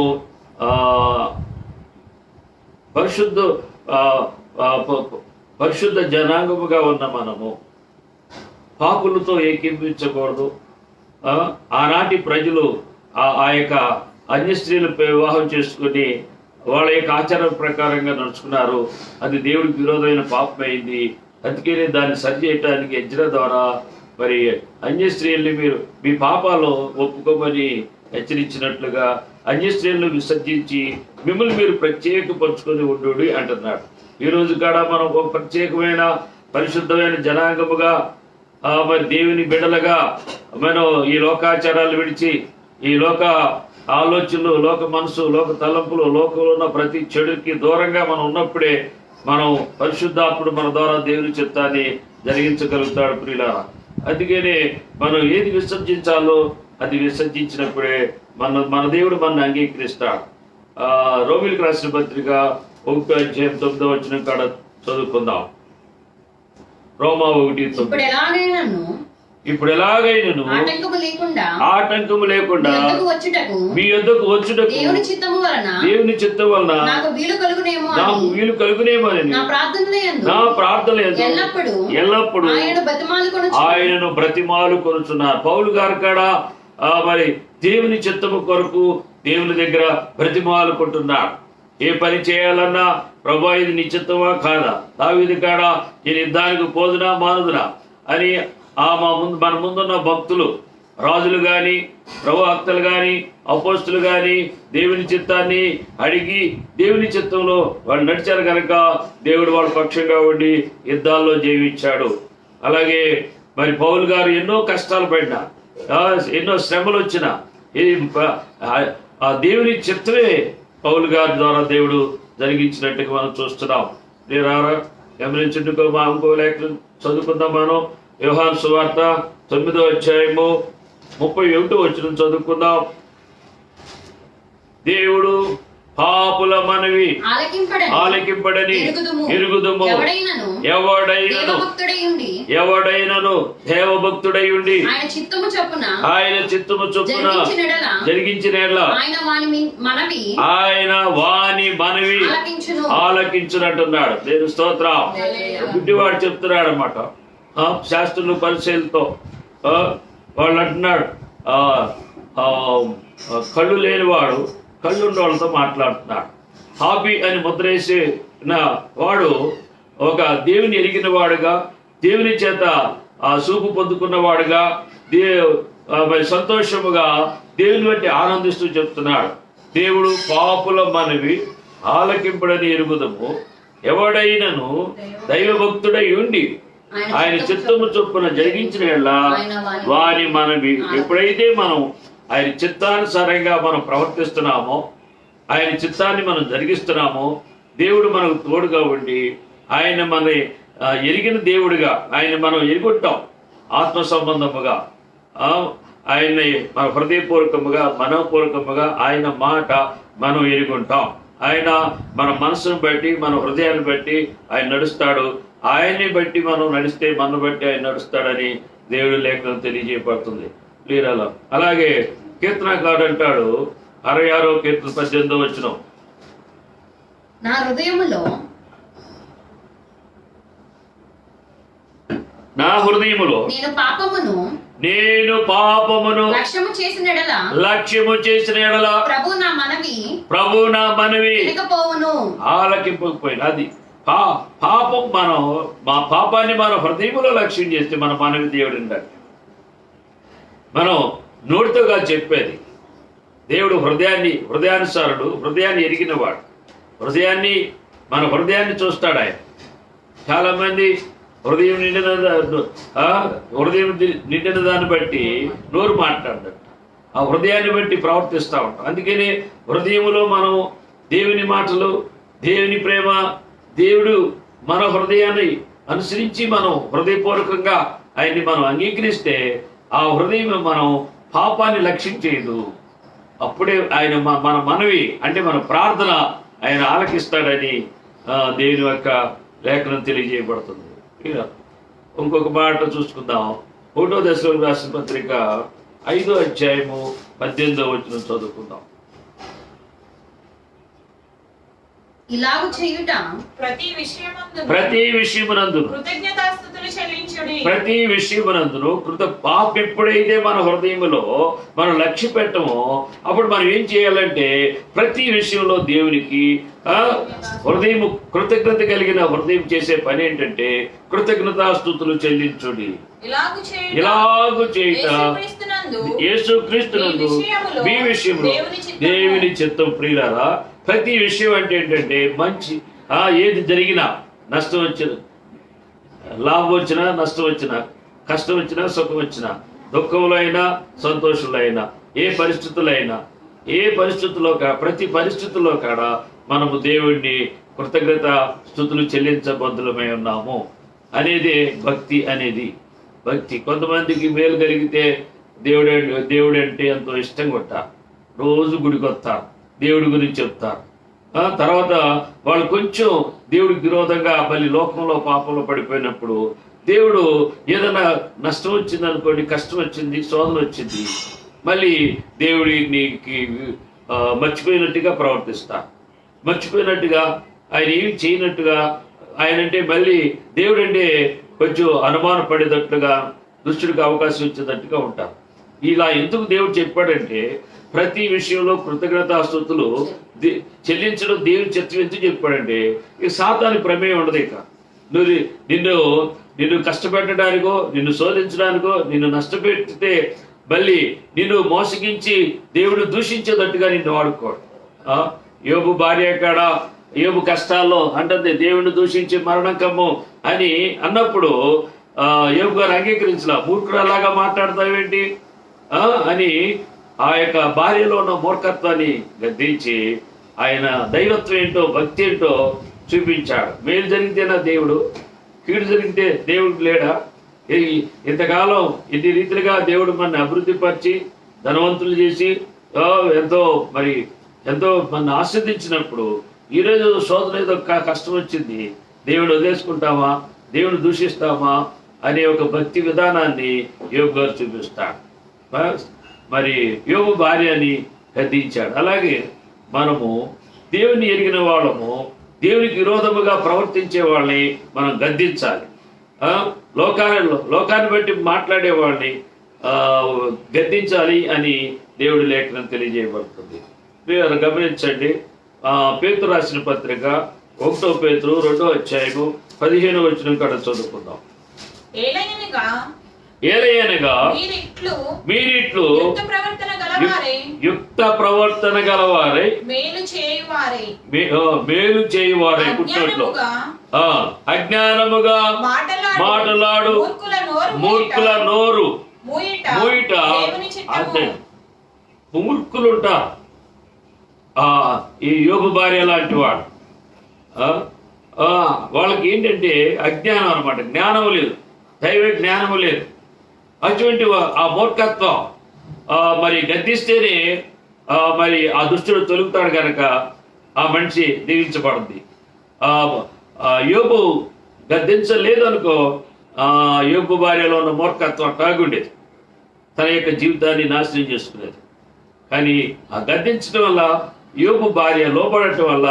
Speaker 1: పరిశుద్ధ జనాంగముగా ఉన్న మనము పాపులతో ఏకీభవించకూడదు. ఆనాటి ప్రజలు ఆ యొక్క అన్య స్త్రీలు వివాహం చేసుకుని వాళ్ళ యొక్క ఆచారం ప్రకారంగా నడుచుకున్నారు. అది దేవుడికి విరోధమైన పాపమైంది. అందుకనే దాన్ని సరి చేయటానికి ఎజ్రా ద్వారా మరి అన్య స్త్రీల్ని మీరు మీ పాపాలు ఒప్పుకోమని హెచ్చరించినట్లుగా అన్య స్త్రీలను విసర్జించి మిమ్మల్ని మీరు ప్రత్యేకపరుచుకొని ఉండు అంటున్నాడు. ఈరోజు కూడా మనం ఒక ప్రత్యేకమైన పరిశుద్ధమైన జనాంగముగా మరి దేవుని బిడ్డలుగా మనం ఈ లోకాచారాలు విడిచి ఈ లోక ఆలోచనలు, లోక మనసు, లోక తలంపులు, లోకంలో ఉన్న ప్రతి చెడుకి దూరంగా మనం ఉన్నప్పుడే మనం పరిశుద్ధాత్ముడు మన ద్వారా దేవుని చిత్తాన్ని జరిగించగలుగుతాడు ప్రియులారా. అందుకనే మనం ఏది విసర్జించాలో అది విసర్జించినప్పుడే మన దేవుడు మన అంగీకరిస్తాడు. రోమిలకు రాసిన పత్రిక 1వ అధ్యాయం 9వ వచనం కాడ చదువుకుందాం. రోమా 1:9. ఇప్పుడు ఎలాగైనను ఆటంకము లేకుండా మీ యొద్దకు వచ్చుటకు దేవుని చిత్తం వలన నాకు వీలు కలుగునేమోనని నా ప్రార్థన ఎల్లప్పుడూ ఆయనను బ్రతిమాలు కొనుచున్నారు. పౌలు గారు కూడా మరి దేవుని చిత్తము కొరకు దేవుని దగ్గర బ్రతిమాలుకుంటున్నాడు. ఏ పని చేయాలన్నా ప్రభా ఇది నీ చిత్తమా కాదా, దావీదు కాడ నేను యుద్ధానికి పోదునా మానుదునా అని మన ముందున్న భక్తులు, రాజులు కానీ, ప్రవక్తలు కానీ, అపోస్తులు కానీ దేవుని చిత్తాన్ని అడిగి దేవుని చిత్తంలో వాళ్ళు నడిచారు కనుక దేవుడు వాళ్ళ పక్షంగా ఉండి యుద్ధాల్లో జయించాడు. అలాగే మరి పౌలు గారు ఎన్నో కష్టాలు పడినా, ఎన్నో శ్రమలు వచ్చినా ఆ దేవుని చిత్తమే పౌలు గారి ద్వారా దేవుడు జరిగించినట్టుగా మనం చూస్తున్నాం. గమనించుకో మా ఇంకో లేఖలు చదువుకుందాం. మనం యోహాను సువార్త 9వ అధ్యాయము 31వ వచనం చదువుకుందాం. దేవుడు పాపుల మనవి ఆలకింపడని ఎరుగుదుము. ఎవడైనను దేవభక్తుడై ఉండి ఆయన చిత్తము చొప్పున జరిగించిన ఆయన వాని మనవి ఆలకించునంటున్నాడు. నేను స్తోత్రం. గుడ్డివాడు చెప్తున్నాడు అన్నమాట. శాస్త్రులు పరిశీలతో వాళ్ళు అంటున్నాడు, కళ్ళు లేనివాడు కళ్ళున్న వాళ్ళతో మాట్లాడుతున్నాడు. హాబీ అని ముద్రేసిన వాడు ఒక దేవుని ఎరిగిన వాడుగా, దేవుని చేత సూపు పొందుకున్నవాడుగా, సంతోషముగా దేవుని బట్టి ఆనందిస్తూ చెప్తున్నాడు. దేవుడు పాపుల మనవి ఆలకింపడని ఎరుగుదము. ఎవడైనను దైవభక్తుడై ఉండి ఆయన చిత్తము చొప్పున జరిగించిన వారి మనవి. ఎప్పుడైతే మనం ఆయన చిత్తానుసారంగా మనం ప్రవర్తిస్తున్నామో, ఆయన చిత్తాన్ని మనం జరిగిస్తున్నామో, దేవుడు మనకు తోడుగా ఉండి ఆయన మన ఎరిగిన దేవుడిగా ఆయన మనం ఎరుగుంటాం. ఆత్మ సంబంధముగా ఆయన్ని మన హృదయపూర్వకముగా, మనోపూర్వకముగా ఆయన మాట మనం ఎరుగుంటాం. ఆయన మన మనసును బట్టి, మన హృదయాన్ని బట్టి ఆయన నడుస్తాడు. ఆయన్ని బట్టి మనం నడిస్తే మన బట్టి ఆయన నడుస్తాడని దేవుడి లేఖనం తెలియజేయబడుతుంది. క్లియర్. అలాగే కీర్తనకారుడు అంటాడు 66వ కీర్తన 18వ వచనం,
Speaker 5: నా హృదయములో
Speaker 1: నేను పాపమును లక్ష్యము చేసిన ఎడల ప్రభు నా మనవి ఆలకింపకపోయిన. అది పాపం. మనం మా పాపాన్ని మన హృదయంలో లక్ష్యం చేస్తే మన మనవి దేవుడు ఉండాలి. మనం నోటితోగా చెప్పేది. దేవుడు హృదయానుసారుడు, హృదయాన్ని ఎరిగినవాడు. మన హృదయాన్ని చూస్తాడు ఆయన. చాలా మంది హృదయం నిండిన దాన్ని బట్టి నోరు మాట్లాడతాడు. ఆ హృదయాన్ని బట్టి ప్రవర్తిస్తూ ఉంటాం. అందుకని హృదయంలో మనం దేవుని మాటలు, దేవుని ప్రేమ, దేవుడు మన హృదయాన్ని అనుసరించి మనం హృదయపూర్వకంగా ఆయన్ని మనం అంగీకరిస్తే ఆ హృదయం మనం పాపాన్ని లక్ష్యం చేయదు. అప్పుడే ఆయన మన మనవి అంటే మన ప్రార్థన ఆయన ఆలకిస్తాడని దేవుని యొక్క లేఖనం తెలియజేయబడుతుంది. ఇంకొక మాట చూసుకుందాం. 1వ దశలోని రాసిన పత్రిక 5వ అధ్యాయము 18వ వచనం చదువుకుందాం.
Speaker 5: ఇలాగు చేయుట
Speaker 1: ప్రతి విషయమునందును పాపం ఎప్పుడైతే మన హృదయంలో మనం లక్ష్య పెట్టమో అప్పుడు మనం ఏం చేయాలంటే ప్రతి విషయంలో దేవునికి హృదయం, కృతజ్ఞత కలిగిన హృదయం చేసే పని ఏంటంటే కృతజ్ఞతాస్తుతులు చెల్లించుడి. ఇలాగు చేయుట యేసుక్రీస్తునందు మీ విషయంలో దేవుని చిత్తం. ప్రియులారా, ప్రతి విషయం అంటే ఏంటంటే మంచి, ఏది జరిగినా, నష్టం వచ్చిన, లాభం వచ్చినా, నష్టం వచ్చినా, కష్టం వచ్చినా, సుఖం వచ్చినా, దుఃఖంలో అయినా, సంతోషంలో అయినా, ఏ పరిస్థితుల్లో ప్రతి పరిస్థితుల్లో కాడ మనము దేవుణ్ణి కృతజ్ఞత స్తుతులు చెల్లించబద్దులమై ఉన్నాము అనేది భక్తి. కొంతమందికి మేలు కలిగితే దేవుడు అంటే ఎంతో ఇష్టంగా ఉంటారు. రోజు గుడికి వస్తారు, దేవుడి గురించి చెప్తారు. తర్వాత వాళ్ళు కొంచెం దేవుడికి విరోధంగా మళ్ళీ లోకంలో పాపంలో పడిపోయినప్పుడు దేవుడు ఏదైనా నష్టం వచ్చింది అనుకోండి, కష్టం వచ్చింది, శోధన వచ్చింది, మళ్ళీ దేవుడికి మర్చిపోయినట్టుగా ప్రవర్తిస్తారు. మర్చిపోయినట్టుగా ఆయన ఏమి చేయనట్టుగా, ఆయన అంటే మళ్ళీ దేవుడు అంటే కొంచెం అనుమాన పడేటట్లుగా, దుష్టుడికి అవకాశం ఇచ్చేటట్టుగా ఉంటారు. ఇలా ఎందుకు దేవుడు చెప్పాడంటే ప్రతి విషయంలో కృతజ్ఞతాస్తుతులు చెల్లించడం దేవుని చిత్తం ఎందుకు చెప్పాడంటే ఇక సాతాను ప్రమేయం ఉండదు. ఇక నిన్ను కష్టపెట్టడానికో, నిన్ను శోధించడానికో, నిన్ను నష్టపెట్టితే మళ్ళీ నిన్ను మోసగించి దేవుడు దూషించేటట్టుగా నిన్ను వాడుకోడు. యోబు భార్య కాడ యోబు కష్టాల్లో అంటుంది దేవుడిని దూషించి మరణం కమ్ము అని అన్నప్పుడు యోబు గారు అంగీకరించలా. మూర్ఖుడు అలాగా మాట్లాడతావేంటి అని ఆ యొక్క భార్యలో ఉన్న మూర్ఖత్వాన్ని గద్దించి ఆయన దైవత్వం ఏంటో, భక్తి ఏంటో చూపించాడు. మేలు జరిగితేనా దేవుడు, కీడు జరిగితే దేవుడు లేడా? ఇంతకాలం ఇన్ని రీతిలుగా దేవుడు మన అభివృద్ధి పరిచి ధనవంతులు చేసి ఎంతో మన ఆస్వాదించినప్పుడు ఈరోజు శోధన ఏదో కష్టం వచ్చింది, దేవుడు వదిలేసుకుంటామా, దేవుడు దూషిస్తామా అనే ఒక భక్తి విధానాన్ని యోబు గారు చూపిస్తాడు. మరి యోబు భార్యని గద్దించాడు. అలాగే మనము దేవుని ఎరిగిన వాళ్ళము దేవునికి విరోధముగా ప్రవర్తించే వాళ్ళని మనం గద్దించాలి. లోకాన్ని బట్టి మాట్లాడే వాళ్ళని గద్దించాలి అని దేవుడి లేఖనం తెలియజేయబడుతుంది. మీరు గమనించండి, పేతురు రాసిన పత్రిక 1 పేతురు 2వ అధ్యాయము 15వ వచనం కాడ చదువుకుందాం. ఏలయనగా మీరిట్లు యుక్త ప్రవర్తన గలవారై మేలు చేయువారై పుట్టినట్లు అజ్ఞానముగా మాటలాడు మూర్ఖుల నోరు మూయిట అదే మూర్ఖులుంటా. ఈ యోబు భార్య లాంటి వాడు వాళ్ళకి ఏంటంటే అజ్ఞానం అనమాట, జ్ఞానం లేదు, దైవ జ్ఞానము లేదు. అటువంటి ఆ మూర్ఖత్వం మరి గద్దిస్తేనే మరి ఆ దుష్టుడు తొలుగుతాడు కనుక ఆ మనిషి దీవించబడింది. యోబు గద్దించలేదు అనుకో, యోబు భార్యలో ఉన్న మూర్ఖత్వం తాగుండేది, తన యొక్క జీవితాన్ని నాశనం చేసుకునేది. కానీ ఆ గద్దించడం వల్ల, యోబు భార్య లోపడటం వల్ల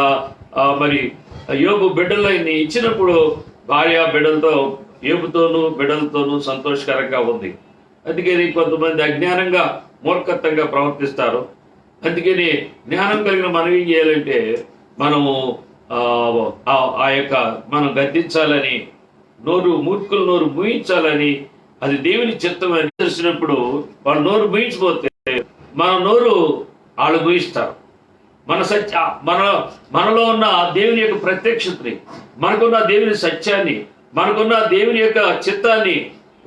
Speaker 1: మరి యోబు బిడ్డలని ఇచ్చినప్పుడు భార్య బిడ్డలతో యోబుతోనూ బిడ్డలతోనూ సంతోషకరంగా ఉంది. అందుకని కొంతమంది అజ్ఞానంగా మూర్ఖత్వంగా ప్రవర్తిస్తారు. అందుకని జ్ఞానం కలిగిన మనం ఏం చేయాలంటే మనము మనం గద్దించాలని, మూర్ఖుల నోరు మూయించాలని, అది దేవుని చిత్తం అని తెలిసినప్పుడు వాళ్ళు నోరు మూయించిపోతే మన నోరు వాళ్ళు మూయిస్తారు. మనలో ఉన్న దేవుని యొక్క ప్రత్యక్షతని, మనకున్న దేవుని సత్యాన్ని, మనకున్న దేవుని యొక్క చిత్తాన్ని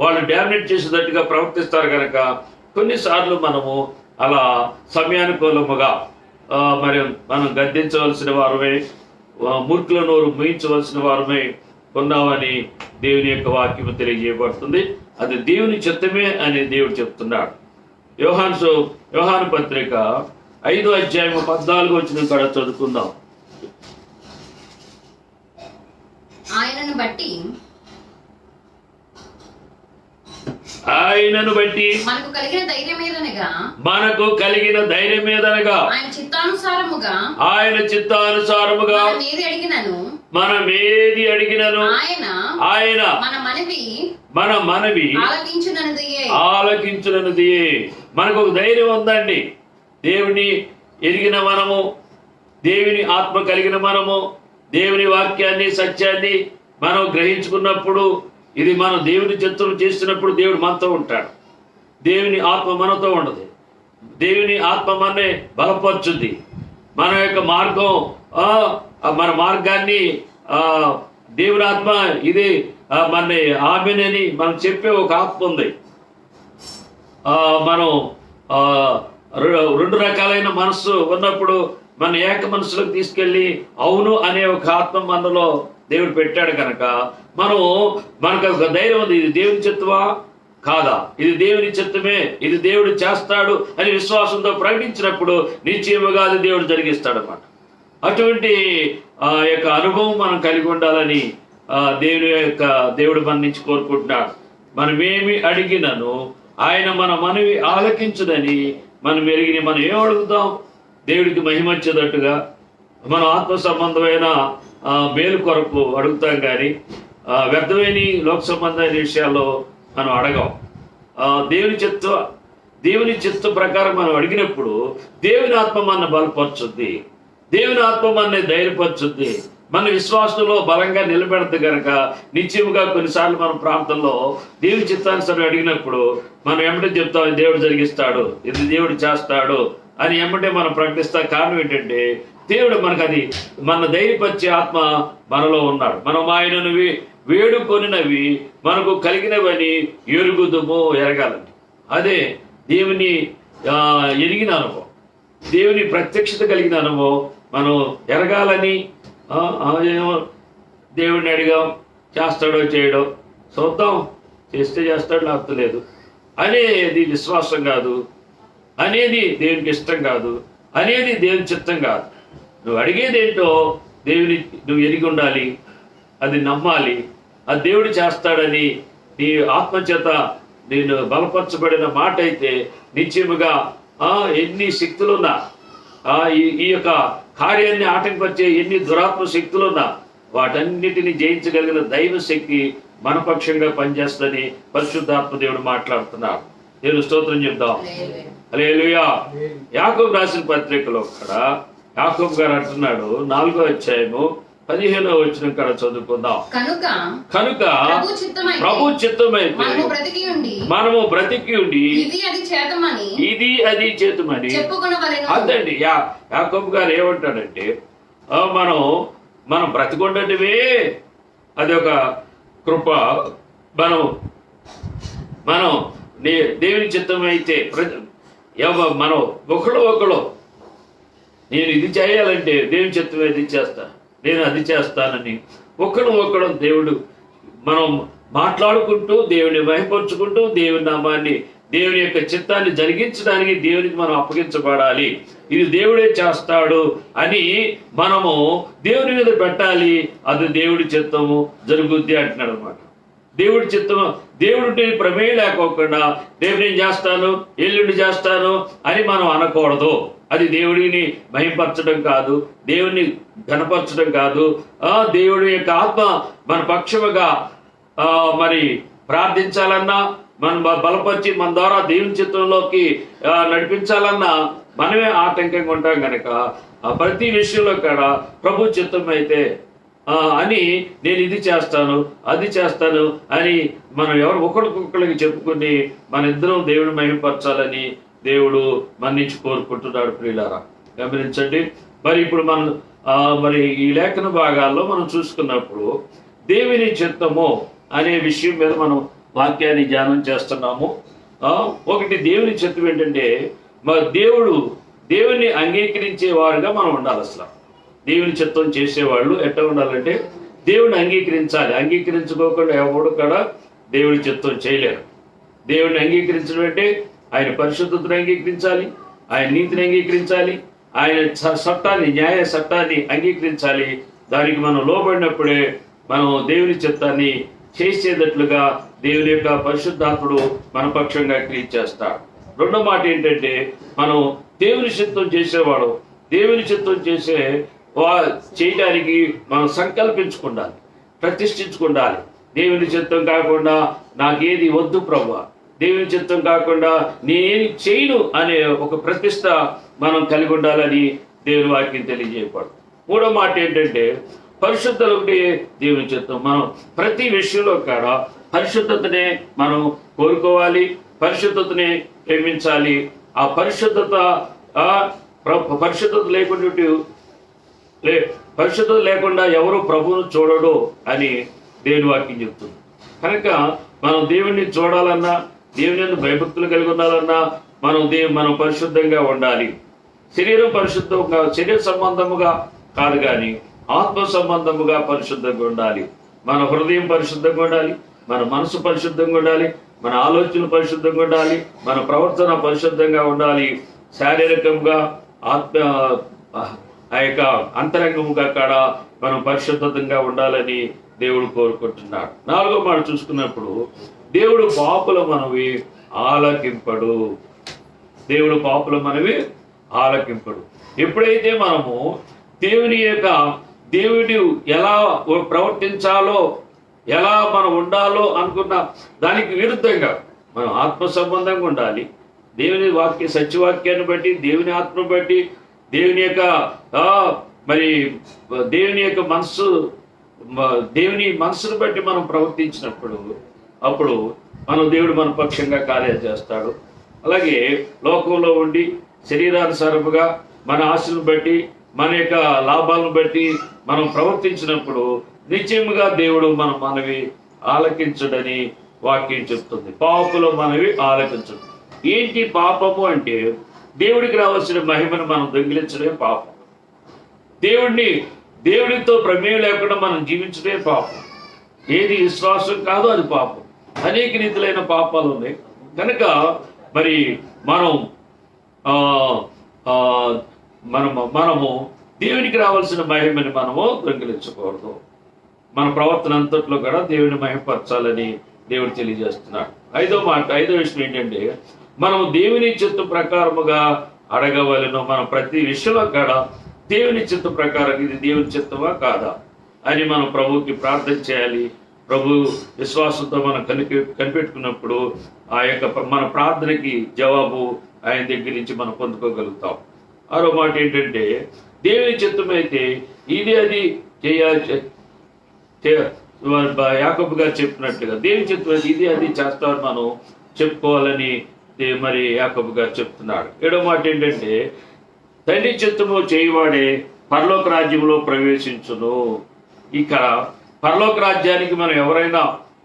Speaker 1: వాళ్ళు డామినేట్ చేసేటట్టుగా ప్రవర్తిస్తారు కనుక కొన్నిసార్లు మనము అలా సమయానుకూలముగా మరి మనం గద్దించవలసిన వారమే, మూర్ఖుల నోరు ముయించవలసిన వారమే ఉన్నామని దేవుని యొక్క వాక్యం తెలియజేయబడుతుంది. అది దేవుని చిత్తమే అని దేవుడు చెప్తున్నాడు. యోహాను పత్రిక 5వ అధ్యాయం 14వ వచనం కాడ చదువుకుందాం.
Speaker 5: ఆయనను బట్టి మనకు కలిగిన ధైర్యం ఏదనగా ఆయన చిత్తానుసారముగా మనం ఏది అడిగినను ఆయన మన మనవి ఆలకించుననిదియే. మనకు ఒక ధైర్యం ఉందండి. దేవుని ఎరిగిన మనము, దేవుని ఆత్మ కలిగిన మనము, దేవుని వాక్యాన్ని సత్యాన్ని మనం గ్రహించుకున్నప్పుడు, ఇది మనం దేవుని చిత్తం చేస్తున్నప్పుడు దేవుడు మనతో ఉంటాడు. దేవుని ఆత్మ మనతో ఉండదు. దేవుని ఆత్మ మనని బలపరుచుద్ది. మన యొక్క మార్గం, మన మార్గాన్ని దేవుని ఆత్మ ఇది మన ఆమెనని మనం చెప్పే ఒక ఆత్మ ఉంది. మనం 2 రకాలైన మనస్సు ఉన్నప్పుడు మన ఏక మనసులోకి తీసుకెళ్లి అవును అనే ఒక ఆత్మ మనలో దేవుడు పెట్టాడు కనుక మనకు ఒక ధైర్యం ఉంది. ఇది దేవుని చిత్తమా కాదా, ఇది దేవుని చిత్తమే, ఇది దేవుడు చేస్తాడు అని విశ్వాసంతో ప్రకటించినప్పుడు నిశ్చయముగా అది దేవుడు జరిగిస్తాడు అన్నమాట. అటువంటి యొక్క అనుభవం మనం కలిగి ఉండాలని దేవుడు మన నుంచి కోరుకుంటున్నాడు. మనమేమి అడిగినను ఆయన మన మనవి ఆలకించుదని మనం ఎరిగిన మనం ఏం అడుగుతాం? దేవుడికి మహిమచ్చేటట్టుగా మనం ఆత్మ సంబంధమైన మేలు కొరకు అడుగుతాం, కానీ వ్యర్థమైన లోక సంబంధమైన విషయాల్లో మనం అడగం. దేవుని చిత్త ప్రకారం మనం అడిగినప్పుడు దేవుని ఆత్మ మన బలపరుచుద్ది, దేవుని ఆత్మ మన ధైర్యపరుచుద్ది, మన విశ్వాసంలో బలంగా నిలబెడత కనుక నిశ్చయముగా కొన్నిసార్లు మన ప్రాంతంలో దేవుని చిత్తానుసారం అడిగినప్పుడు మనం ఎమ్మటే చెప్తాం దేవుడు జరిగిస్తాడు, ఇది దేవుడు చేస్తాడు అని ఎమ్మటే మనం ప్రకటిస్తాం. కారణం ఏంటంటే దేవుడు మనకు అది మన ధైర్యపరిచే ఆత్మ మనలో ఉన్నాడు. మనం ఆయనను వేడుకొనినవి మనకు కలిగినవని ఎరుగుదుము, ఎరగాలని. అదే దేవుని ఎరిగిన అనుభవం, దేవుని ప్రత్యక్షత కలిగిన అనుభవం మనం ఎరగాలని. దేవుడిని అడిగాం, చేస్తాడో చేయడో చూద్దాం, చేస్తే చేస్తాడు లేకపోతే లేదు అనేది విశ్వాసం కాదు, అనేది దేవునికి ఇష్టం కాదు, అనేది దేవుని చిత్తం కాదు. నువ్వు అడిగేది ఏంటో దేవుని నువ్వు ఎరిగి ఉండాలి, అది నమ్మాలి. అది దేవుడు చేస్తాడని నీ ఆత్మచేత నేను బలపరచబడిన మాట అయితే నిశ్చయముగా ఎన్ని శక్తులున్నా, ఈ యొక్క కార్యాన్ని ఆటంకపరిచే ఎన్ని దురాత్మ శక్తులున్నా వాటన్నిటిని జయించగలిగిన దైవ శక్తి మన పక్షంగా పనిచేస్తుందని పరిశుద్ధాత్మ దేవుడు మాట్లాడుతున్నాడు. దేవుడు స్తోత్రం చెప్దాం. హల్లెలూయా. యాకోబు రాసిన పత్రికలో కూడా యాకోబు గారు అంటున్నాడు, 4వ అధ్యాయము 15వ వచనం ఇక్కడ చదువుకుందాం. కనుక ప్రభు చిత్తమైతే మనము బ్రతికి ఉండి ఇది అది చేతుమని అదండి. యాకోబు గారు ఏమంటాడంటే మనం బ్రతికొండటమే అది ఒక కృప. మనం దేవుని చిత్తం అయితే మనం ఒకళ్ళు నేను ఇది చేయాలంటే దేవుని చిత్తం ఇది చేస్తా, నేను అది చేస్తానని ఒకడు దేవుడు మనం మాట్లాడుకుంటూ దేవుని మహిమపరుచుకుంటూ దేవుని నామాన్ని దేవుని యొక్క చిత్తాన్ని జరిగించడానికి దేవునికి మనం అప్పగించబడాలి. ఇది దేవుడే చేస్తాడు అని మనము దేవుని మీద పెట్టాలి. అది దేవుడి చిత్తము జరుగుద్ది అంటున్నాడు అనమాట. దేవుడి చిత్తము, దేవుడి ప్రమేయం లేకోకుండా రేపు నేను చేస్తాను, ఎల్లుండి చేస్తాను అని మనం అనకూడదు. అది దేవుడిని మహింపరచడం కాదు, దేవుని ఘనపరచడం కాదు. దేవుడి యొక్క ఆత్మ మన పక్షముగా మరి ప్రార్థించాలన్నా, మనం బలపరిచి మన ద్వారా దేవుని చిత్తంలోకి నడిపించాలన్నా మనమే ఆటంకంగా ఉంటాం కనుక ప్రతి విషయంలో కూడా ప్రభు చిత్తం అయితే అని నేను ఇది చేస్తాను అది చేస్తాను అని మనం ఎవరు ఒకరికొకరికి చెప్పుకుని మన ఇద్దరం దేవుని మహిమపరచాలని దేవుడు మన్నించి కోరుకుంటున్నాడు. ప్రియులారా గమనించండి. మరి ఇప్పుడు మనం మరి ఈ లేఖన భాగాల్లో మనం చూసుకున్నప్పుడు దేవుని చిత్తము అనే విషయం మీద మనం వాక్యాన్ని ధ్యానం చేస్తున్నాము. ఒకటి దేవుని చిత్తం ఏంటంటే దేవుని అంగీకరించే వారుగా మనం ఉండాలి. అసలు దేవుని చిత్తం చేసేవాళ్ళు ఎట్లా ఉండాలంటే దేవుని అంగీకరించాలి. అంగీకరించుకోకుండా ఎవడు కూడా దేవుని చిత్తం చేయలేరు. దేవుని అంగీకరించడం అంటే ఆయన పరిశుద్ధతను అంగీకరించాలి, ఆయన నీతిని అంగీకరించాలి, ఆయన చట్టాన్ని న్యాయ చట్టాన్ని అంగీకరించాలి. దానికి మనం లోబడినప్పుడే మనం దేవుని చిత్తాన్ని చేసేటట్లుగా దేవుని యొక్క పరిశుద్ధాత్ముడు మన పక్షంగా క్రియ చేస్తాడు. రెండో మాట ఏంటంటే మనం దేవుని చిత్తం చేసేవాడు, దేవుని చిత్తం చేయడానికి మనం సంకల్పించుకుండాలి, ప్రతిష్ఠించుకుండాలి. దేవుని చిత్తం కాకుండా నాకేది వద్దు ప్రభువా, దేవుని చిత్తం కాకుండా నేనేమి చేయను అనే ఒక ప్రతిష్ట మనం కలిగి ఉండాలని దేవుని వాక్యం తెలియజేయబడు. మూడో మాట ఏంటంటే పరిశుద్ధులకి దేవుని చిత్తం. మనం ప్రతి విషయంలో కూడా పరిశుద్ధతనే మనం కోరుకోవాలి, పరిశుద్ధతనే ప్రేమించాలి. ఆ పరిశుద్ధత పరిశుద్ధత లేకుండా ఎవరు ప్రభువును చూడడు అని దేవుని వాక్యం చెప్తుంది. కనుక మనం దేవుణ్ణి చూడాలన్నా, దేవుని భయభక్తులు కలిగి ఉండాలన్నా మనం పరిశుద్ధంగా ఉండాలి. శరీరం పరిశుద్ధంగా, శరీర సంబంధముగా కాదు కానీ ఆత్మ సంబంధముగా పరిశుద్ధంగా ఉండాలి. మన హృదయం పరిశుద్ధంగా ఉండాలి, మన మనసు పరిశుద్ధంగా ఉండాలి, మన ఆలోచనలు పరిశుద్ధంగా ఉండాలి, మన ప్రవర్తన పరిశుద్ధంగా ఉండాలి. శారీరకంగా ఆ యొక్క అంతరంగముగా కూడా మనం పరిశుద్ధంగా ఉండాలని దేవుడు కోరుకుంటున్నాడు. నాలుగో మాట చూసుకున్నప్పుడు దేవుడు పాపుల మనవి ఆలకింపడు. దేవుడు పాపుల మనవి ఆలకింపడు. ఎప్పుడైతే మనము దేవుడు ఎలా ప్రవర్తించాలో, ఎలా మనం ఉండాలో అనుకున్న దానికి విరుద్ధంగా మనం ఆత్మ సంబంధంగా ఉండాలి, దేవుని సత్యవాక్యాన్ని బట్టి, దేవుని ఆత్మను బట్టి, దేవుని యొక్క మరి దేవుని యొక్క దేవుని మనస్సును బట్టి మనం ప్రవర్తించినప్పుడు అప్పుడు దేవుడు మన పక్షంగా కార్యాలు చేస్తాడు. అలాగే లోకంలో ఉండి శరీరానుసారముగా మన ఆశలను బట్టి, మన యొక్క లాభాలను బట్టి మనం ప్రవర్తించినప్పుడు నిశ్చయముగా దేవుడు మన మనవి ఆలకించుడని వాక్యం చెప్తుంది. పాపముల మనవి ఆలకించడు. ఏంటి పాపము అంటే దేవుడికి రావాల్సిన మహిమను మనం దొంగిలించడమే పాపం. దేవుడితో ప్రమేయం లేకుండా మనం జీవించడమే పాపం. ఏది విశ్వాసం కాదో అది పాపం. అనేక రీతులైన పాపాలు ఉన్నాయి. కనుక మరి మనము దేవునికి రావాల్సిన మహిమని మనము దొంగిలించకూడదు. మన ప్రవర్తన అంతట్లో కూడా దేవుని మహిమపరచాలని దేవుడు తెలియజేస్తున్నాడు. ఐదో విషయం ఏంటంటే మనము దేవుని చిత్త ప్రకారముగా అడగవలను. మనం ప్రతి విషయంలో కూడా దేవుని చిత్త ప్రకారం ఇది దేవుని చిత్తమా కాదా అని మనం ప్రభువుకి ప్రార్థన చేయాలి. ప్రభు విశ్వాసంతో మనం కనిపెట్టుకున్నప్పుడు ఆ యొక్క మన ప్రార్థనకి జవాబు ఆయన దగ్గర నుంచి మనం పొందుకోగలుగుతాం. ఆరో మాట ఏంటంటే దేవుని చిత్తమైతే ఇది అది యాకోబు గారు చెప్పినట్లుగా దేవుని చిత్తం ఇది అది చేస్తామని మనం చెప్పుకోవాలని మరి యాకోబు గారు చెప్తున్నాడు. ఏడో మాట ఏంటంటే తండ్రి చిత్తము చేయవాడే పరలోక రాజ్యంలో ప్రవేశించును. ఇక పరలోక రాజ్యానికి మనం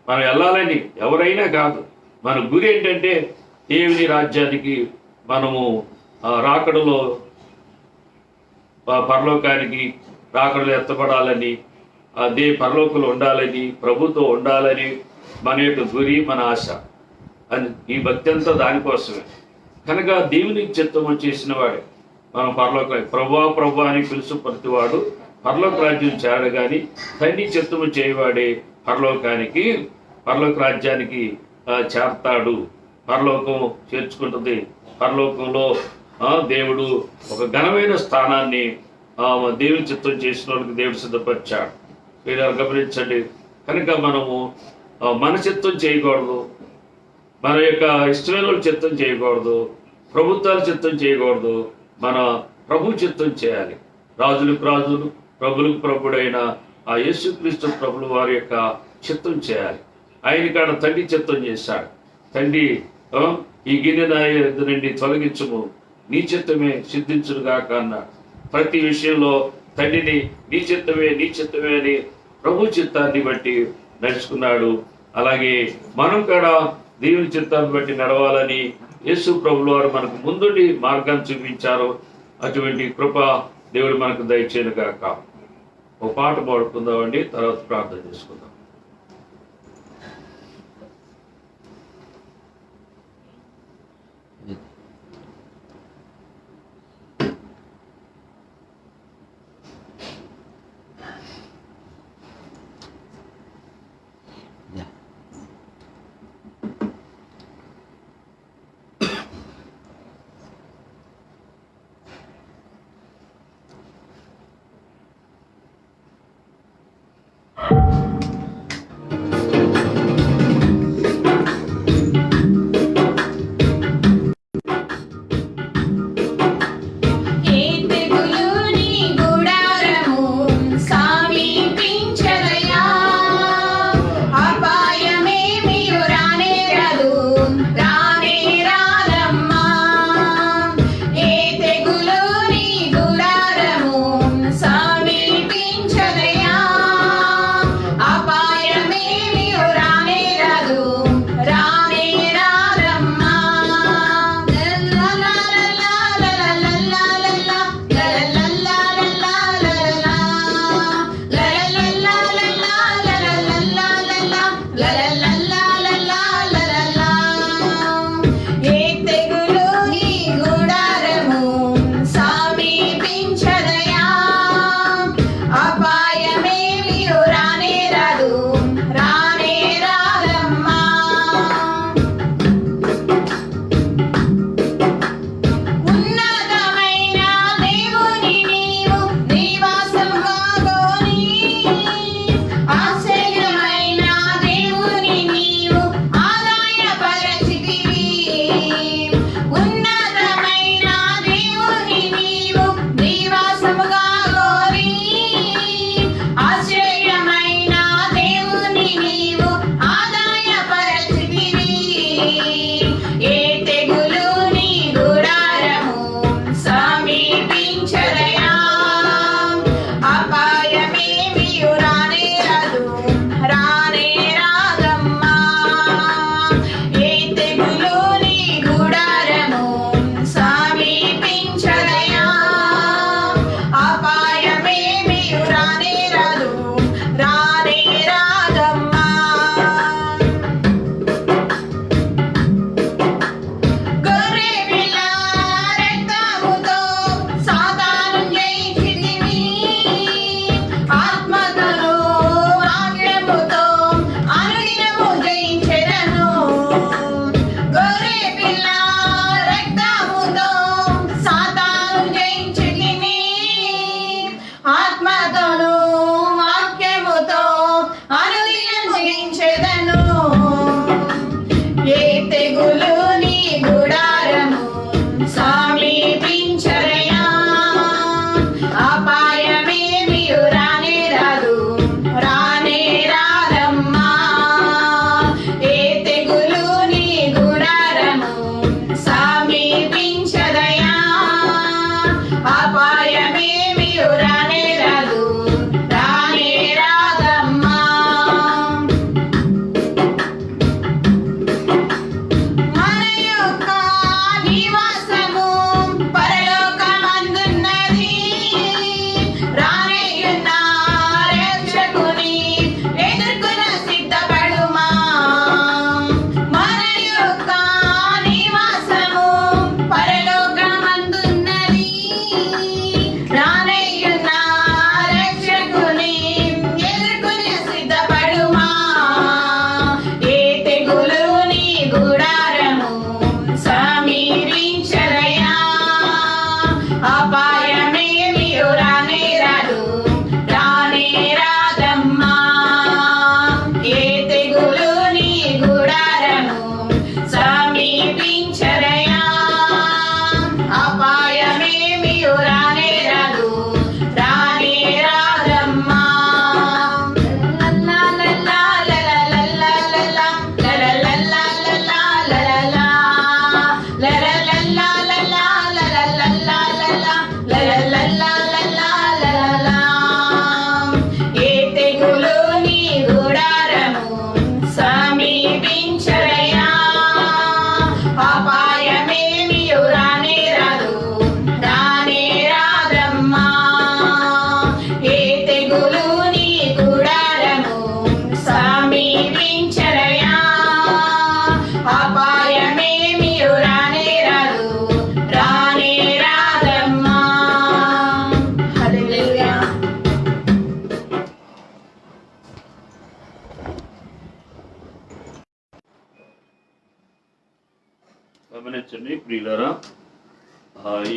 Speaker 5: వెళ్ళాలని ఎవరైనా కాదు. మన గురి ఏంటంటే దేవుని రాజ్యానికి మనము రాకడలో పరలోకానికి రాకడలో ఎత్తపడాలని, పరలోకంలో ఉండాలని, ప్రభుతో ఉండాలని మన యొక్క గురి, మన ఆశ. అని ఈ భక్తి అంతా దానికోసమే. కనుక దేవుని చిత్తము చేసిన వాడే మనం ప్రభు అని పిలుసు ప్రతివాడు పరలోక రాజ్యం చేరడు. కానీ తండ్రి చిత్తము చేయవాడే పరలోక రాజ్యానికి చేరతాడు. పరలోకం చేర్చుకుంటుంది. పరలోకంలో దేవుడు ఒక ఘనమైన స్థానాన్ని దేవుని చిత్తం చేసిన వాళ్ళకి దేవుడు సిద్ధపరిచాడు. మీరు గమనించండి. కనుక మనము మన చిత్తం చేయకూడదు, మన యొక్క ఇష్టమైన చిత్తం చేయకూడదు, ప్రభుత్వాల చిత్తం చేయకూడదు. మన ప్రభు చిత్తం చేయాలి. రాజులకు రాజులు, ప్రభులకు ప్రభుడైన ఆ యేసుక్రీస్తు ప్రభుల వారి యొక్క చిత్తం చేయాలి. ఆయన కాడ తండ్రి చిత్తం చేశాడు. తండ్రి ఈ గిన్నె నా ఎదుట నుండి తొలగించుము, నీ చిత్తమే సిద్ధించునుగాక అన్నాడు. ప్రతి విషయంలో తండ్రిని నీ చిత్తమే అని ప్రభు చిత్తాన్ని బట్టి నడుచుకున్నాడు. అలాగే మనం కూడా దేవుని చిత్తాన్ని బట్టి నడవాలని యేసు ప్రభుల వారు మనకు ముందుండి మార్గాన్ని చూపించారు. అటువంటి కృప దేవుడు మనకు దయచేయను గాక. ఒక పాట పాడుకుందామండి, తర్వాత ప్రార్థన చేసుకుందాం.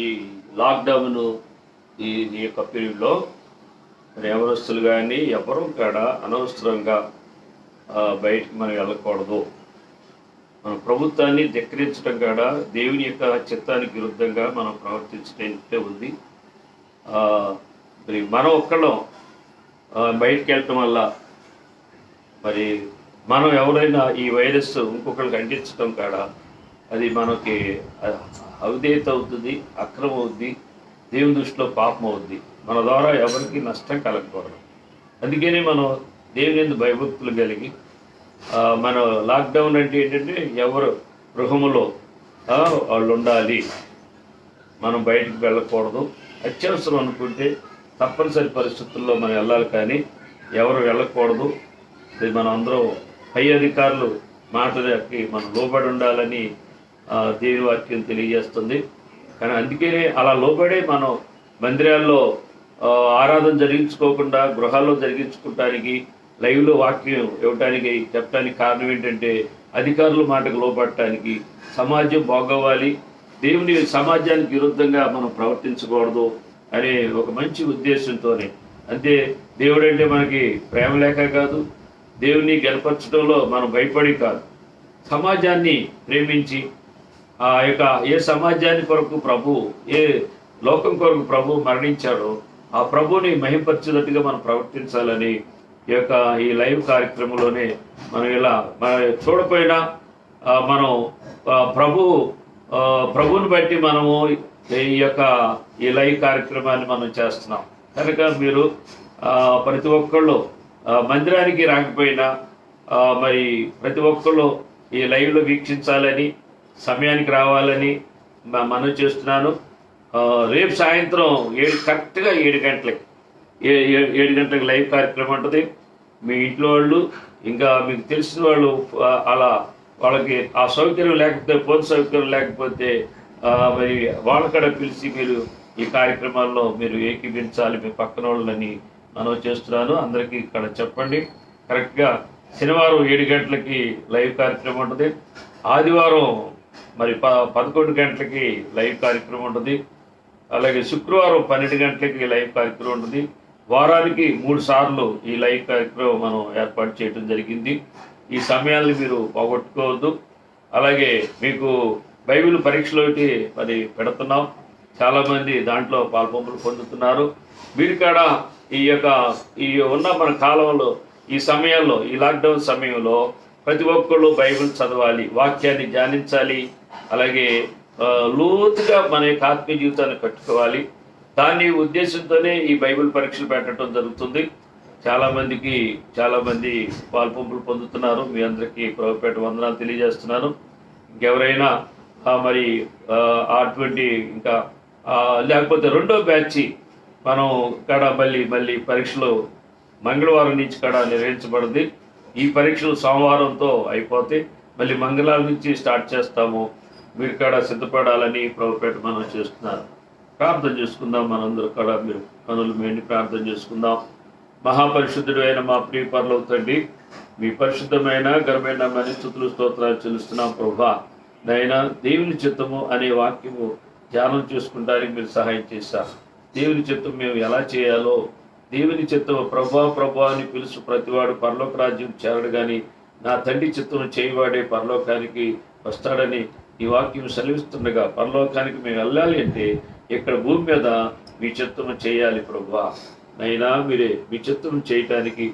Speaker 1: ఈ లాక్డౌన్ ఈ యొక్క పీరియడ్లో యవనస్తులు కానీ ఎవరూ కూడా అనవసరంగా బయటికి మనం వెళ్ళకూడదు. మన ప్రభుత్వాన్ని ధిక్కరించడం కూడా దేవుని యొక్క చిత్తానికి విరుద్ధంగా మనం ప్రవర్తించటే ఉంది. మరి మనం ఒక్కళ్ళం బయటికి వెళ్ళటం వల్ల మరి మనం ఎవరైనా ఈ వైరస్ ఇంకొకరికి అంటించడం కాడా అది మనకి అవిధేయత అవుతుంది, అక్రమం అవుద్ది, దేవుని దృష్టిలో పాపం అవుద్ది. మన ద్వారా ఎవరికి నష్టం కలగకూడదు. అందుకని మనం దేవుని యందు భయభక్తులు కలిగి మన లాక్డౌన్ అంటే ఏంటంటే ఎవరు గృహములో వాళ్ళు ఉండాలి, మనం బయటికి వెళ్ళకూడదు. అత్యవసరం అనుకుంటే తప్పనిసరి పరిస్థితుల్లో మనం వెళ్ళాలి, కానీ ఎవరు వెళ్ళకూడదు. మనం అందరం పై అధికారులు మాటలకి మనం లోబడి ఉండాలని దేవుని వాక్యం తెలియజేస్తుంది. కానీ అందుకనే అలా లోబడే మనం మందిరాల్లో ఆరాధన జరిగించుకోకుండా గృహాల్లో జరిగించుకోవటానికి లైవ్లో వాక్యం ఇవ్వటానికి చెప్పడానికి కారణం ఏంటంటే అధికారుల మాటకు లోపడటానికి, సమాజం బాగోవాలి, దేవుని సమాజానికి విరుద్ధంగా మనం ప్రవర్తించకూడదు అనే ఒక మంచి ఉద్దేశంతోనే. అంతే, దేవుడు అంటే మనకి ప్రేమ లేక కాదు, దేవుని గెలపరచడంలో మనం భయపడి కాదు, సమాజాన్ని ప్రేమించి ఆ యొక్క ఏ సమాజాన్ని కొరకు ప్రభు, ఏ లోకం కొరకు ప్రభు మరణించాడో ఆ ప్రభుని మహింపరచేటట్టుగా మనం ప్రవర్తించాలని ఈ యొక్క ఈ లైవ్ కార్యక్రమంలోనే మనం ఇలా మన చూడపోయినా మనం ప్రభుని బట్టి మనము ఈ యొక్క ఈ లైవ్ కార్యక్రమాన్ని మనం చేస్తున్నాం. కనుక మీరు ప్రతి ఒక్కళ్ళు మందిరానికి రాకపోయినా మరి ప్రతి ఒక్కళ్ళు ఈ లైవ్లో వీక్షించాలని, సమయానికి రావాలని మనం చేస్తున్నాను. రేపు సాయంత్రం కరెక్ట్గా 7 గంటలకి 7 గంటలకు లైవ్ కార్యక్రమం ఉంటుంది. మీ ఇంట్లో వాళ్ళు ఇంకా మీకు తెలిసిన వాళ్ళు అలా వాళ్ళకి ఆ సౌకర్యం లేకపోతే, ఫోన్ సౌకర్యం లేకపోతే మరి వాళ్ళకడ పిలిచి మీరు ఈ కార్యక్రమాల్లో మీరు ఏకీభించాలి మీ పక్కన వాళ్ళని మనం చేస్తున్నాను. అందరికీ ఇక్కడ చెప్పండి. కరెక్ట్గా శనివారం 7 గంటలకి లైవ్ కార్యక్రమం ఉంటుంది. ఆదివారం మరి 11 గంటలకి లైవ్ కార్యక్రమం ఉంటుంది. అలాగే శుక్రవారం 12 గంటలకి లైవ్ కార్యక్రమం ఉంటుంది. వారానికి 3 సార్లు ఈ లైవ్ కార్యక్రమం మనం ఏర్పాటు చేయడం జరిగింది. ఈ సమయాన్ని మీరు పోగొట్టుకోవద్దు. అలాగే మీకు బైబిల్ పరీక్షలు ఒకటి మరి పెడుతున్నాం. చాలామంది దాంట్లో పాల్పొంపులు పొందుతున్నారు. మీరు కూడా ఈ ఉన్న మన కాలంలో ఈ సమయంలో, ఈ లాక్డౌన్ సమయంలో ప్రతి ఒక్కళ్ళు బైబిల్ చదవాలి, వాక్యాన్ని ధ్యానించాలి. అలాగే లోతుగా మన యొక్క ఆత్మీయ జీవితాన్ని కట్టుకోవాలి. దాని ఉద్దేశంతోనే ఈ బైబిల్ పరీక్షలు పెట్టడం జరుగుతుంది. చాలామంది పాల్పొంపులు పొందుతున్నారు. మీ అందరికీ ప్రభుపేట వందనాలు తెలియజేస్తున్నాను. ఇంకెవరైనా మరి అటువంటి ఇంకా లేకపోతే రెండో బ్యాచ్ మనం ఇక్కడ మళ్ళీ పరీక్షలు మంగళవారం నుంచి ఇక్కడ నిర్వహించబడింది. ఈ పరీక్షలు సోమవారంతో అయిపోతే మళ్ళీ మంగళవారం నుంచి స్టార్ట్ చేస్తాము. మీరు కూడా సిద్ధపడాలని ప్రభుపేట మనం చేస్తున్నారు. ప్రార్థన చేసుకుందాం. మనందరూ కూడా మీరు కనులు మేండి ప్రార్థన చేసుకుందాం. మహాపరిశుద్ధుడు అయిన మా ప్రియ పరలోక తండ్రి, మీ పరిశుద్ధమైన ఘనమైన స్తుతులు స్తోత్రాలు చెల్లిస్తున్నాం. ప్రభా నైనా దేవుని చిత్తము అనే వాక్యము ధ్యానం చేసుకుంటానికి మీరు సహాయం చేశారు. దేవుని చిత్తం మేము ఎలా చేయాలో, దేవుని చిత్తం ప్రభా అని పిలుచు ప్రతివాడు పరలోక రాజ్యం చేరడు, కానీ నా తండ్రి చిత్తం చేయవాడే పరలోకానికి వస్తాడని ఈ వాక్యం సెలవిస్తుండగా, పరలోకానికి మేము వెళ్ళాలి అంటే ఇక్కడ భూమి మీద మీ చిత్తము చేయాలి. ప్రభా నైనా మీరే మీ చిత్తము చేయటానికి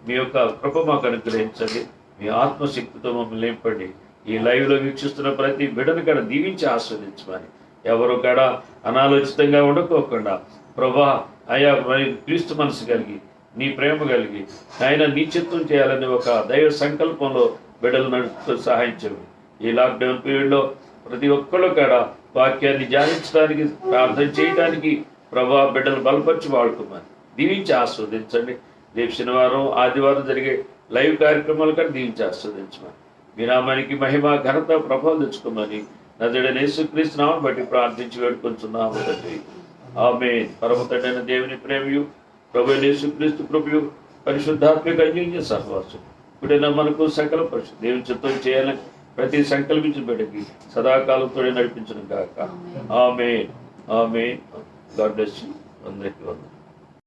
Speaker 1: మీ యొక్క కృప మాకు అనుగ్రహించండి. మీ ఆత్మశక్తితో మమ్మల్ని నింపండి. ఈ లైవ్లో వీక్షిస్తున్న ప్రతి బిడ్డను కూడా దీవించి ఆస్వాదించమని, ఎవరు కూడా అనాలోచితంగా ఉండకోకుండా ప్రభా ఆయా క్రీస్తు మనసు కలిగి, నీ ప్రేమ కలిగి ఆయన నీ చిత్తం చేయాలని ఒక దైవ సంకల్పంలో బిడ్డలు నడుపుతూ సహాయం చేయండి. ఈ లాక్డౌన్ పీరియడ్లో ప్రతి ఒక్కళ్ళు కూడా వాక్యాన్ని ధ్యానించడానికి, ప్రార్థన చేయడానికి ప్రభా బిడ్డలు బలపరిచి వాడుకోమని దీవించి ఆస్వాదించండి. రేపు శనివారం ఆదివారం జరిగే లైవ్ కార్యక్రమాలు కూడా దీవించి ఆస్వాదించమని, మీ నామానికి మహిమ ఘనత ప్రభావం తెచ్చుకోమని నజరేయుడైన యేసుక్రీస్తు నామమును బట్టి ప్రార్థించి వేడుకొంచున్నాము తండ్రి. ఆమేన్. పరమ తండ్రైన దేవుని ప్రేమయు ప్రభువైన యేసుక్రీస్తు కృపయు పరిశుద్ధాత్మిక అన్యోన్య సహవాసం ఇప్పుడైనా మనకు సకల పరిశుద్ధ దేవుని చిత్తం చేయాలని ప్రతి సంకల్పించిన బిడ్డకి సదాకాలంతో నడిపించను గాక. Amen. Amen. God bless you. అందరికీ వందనాలు.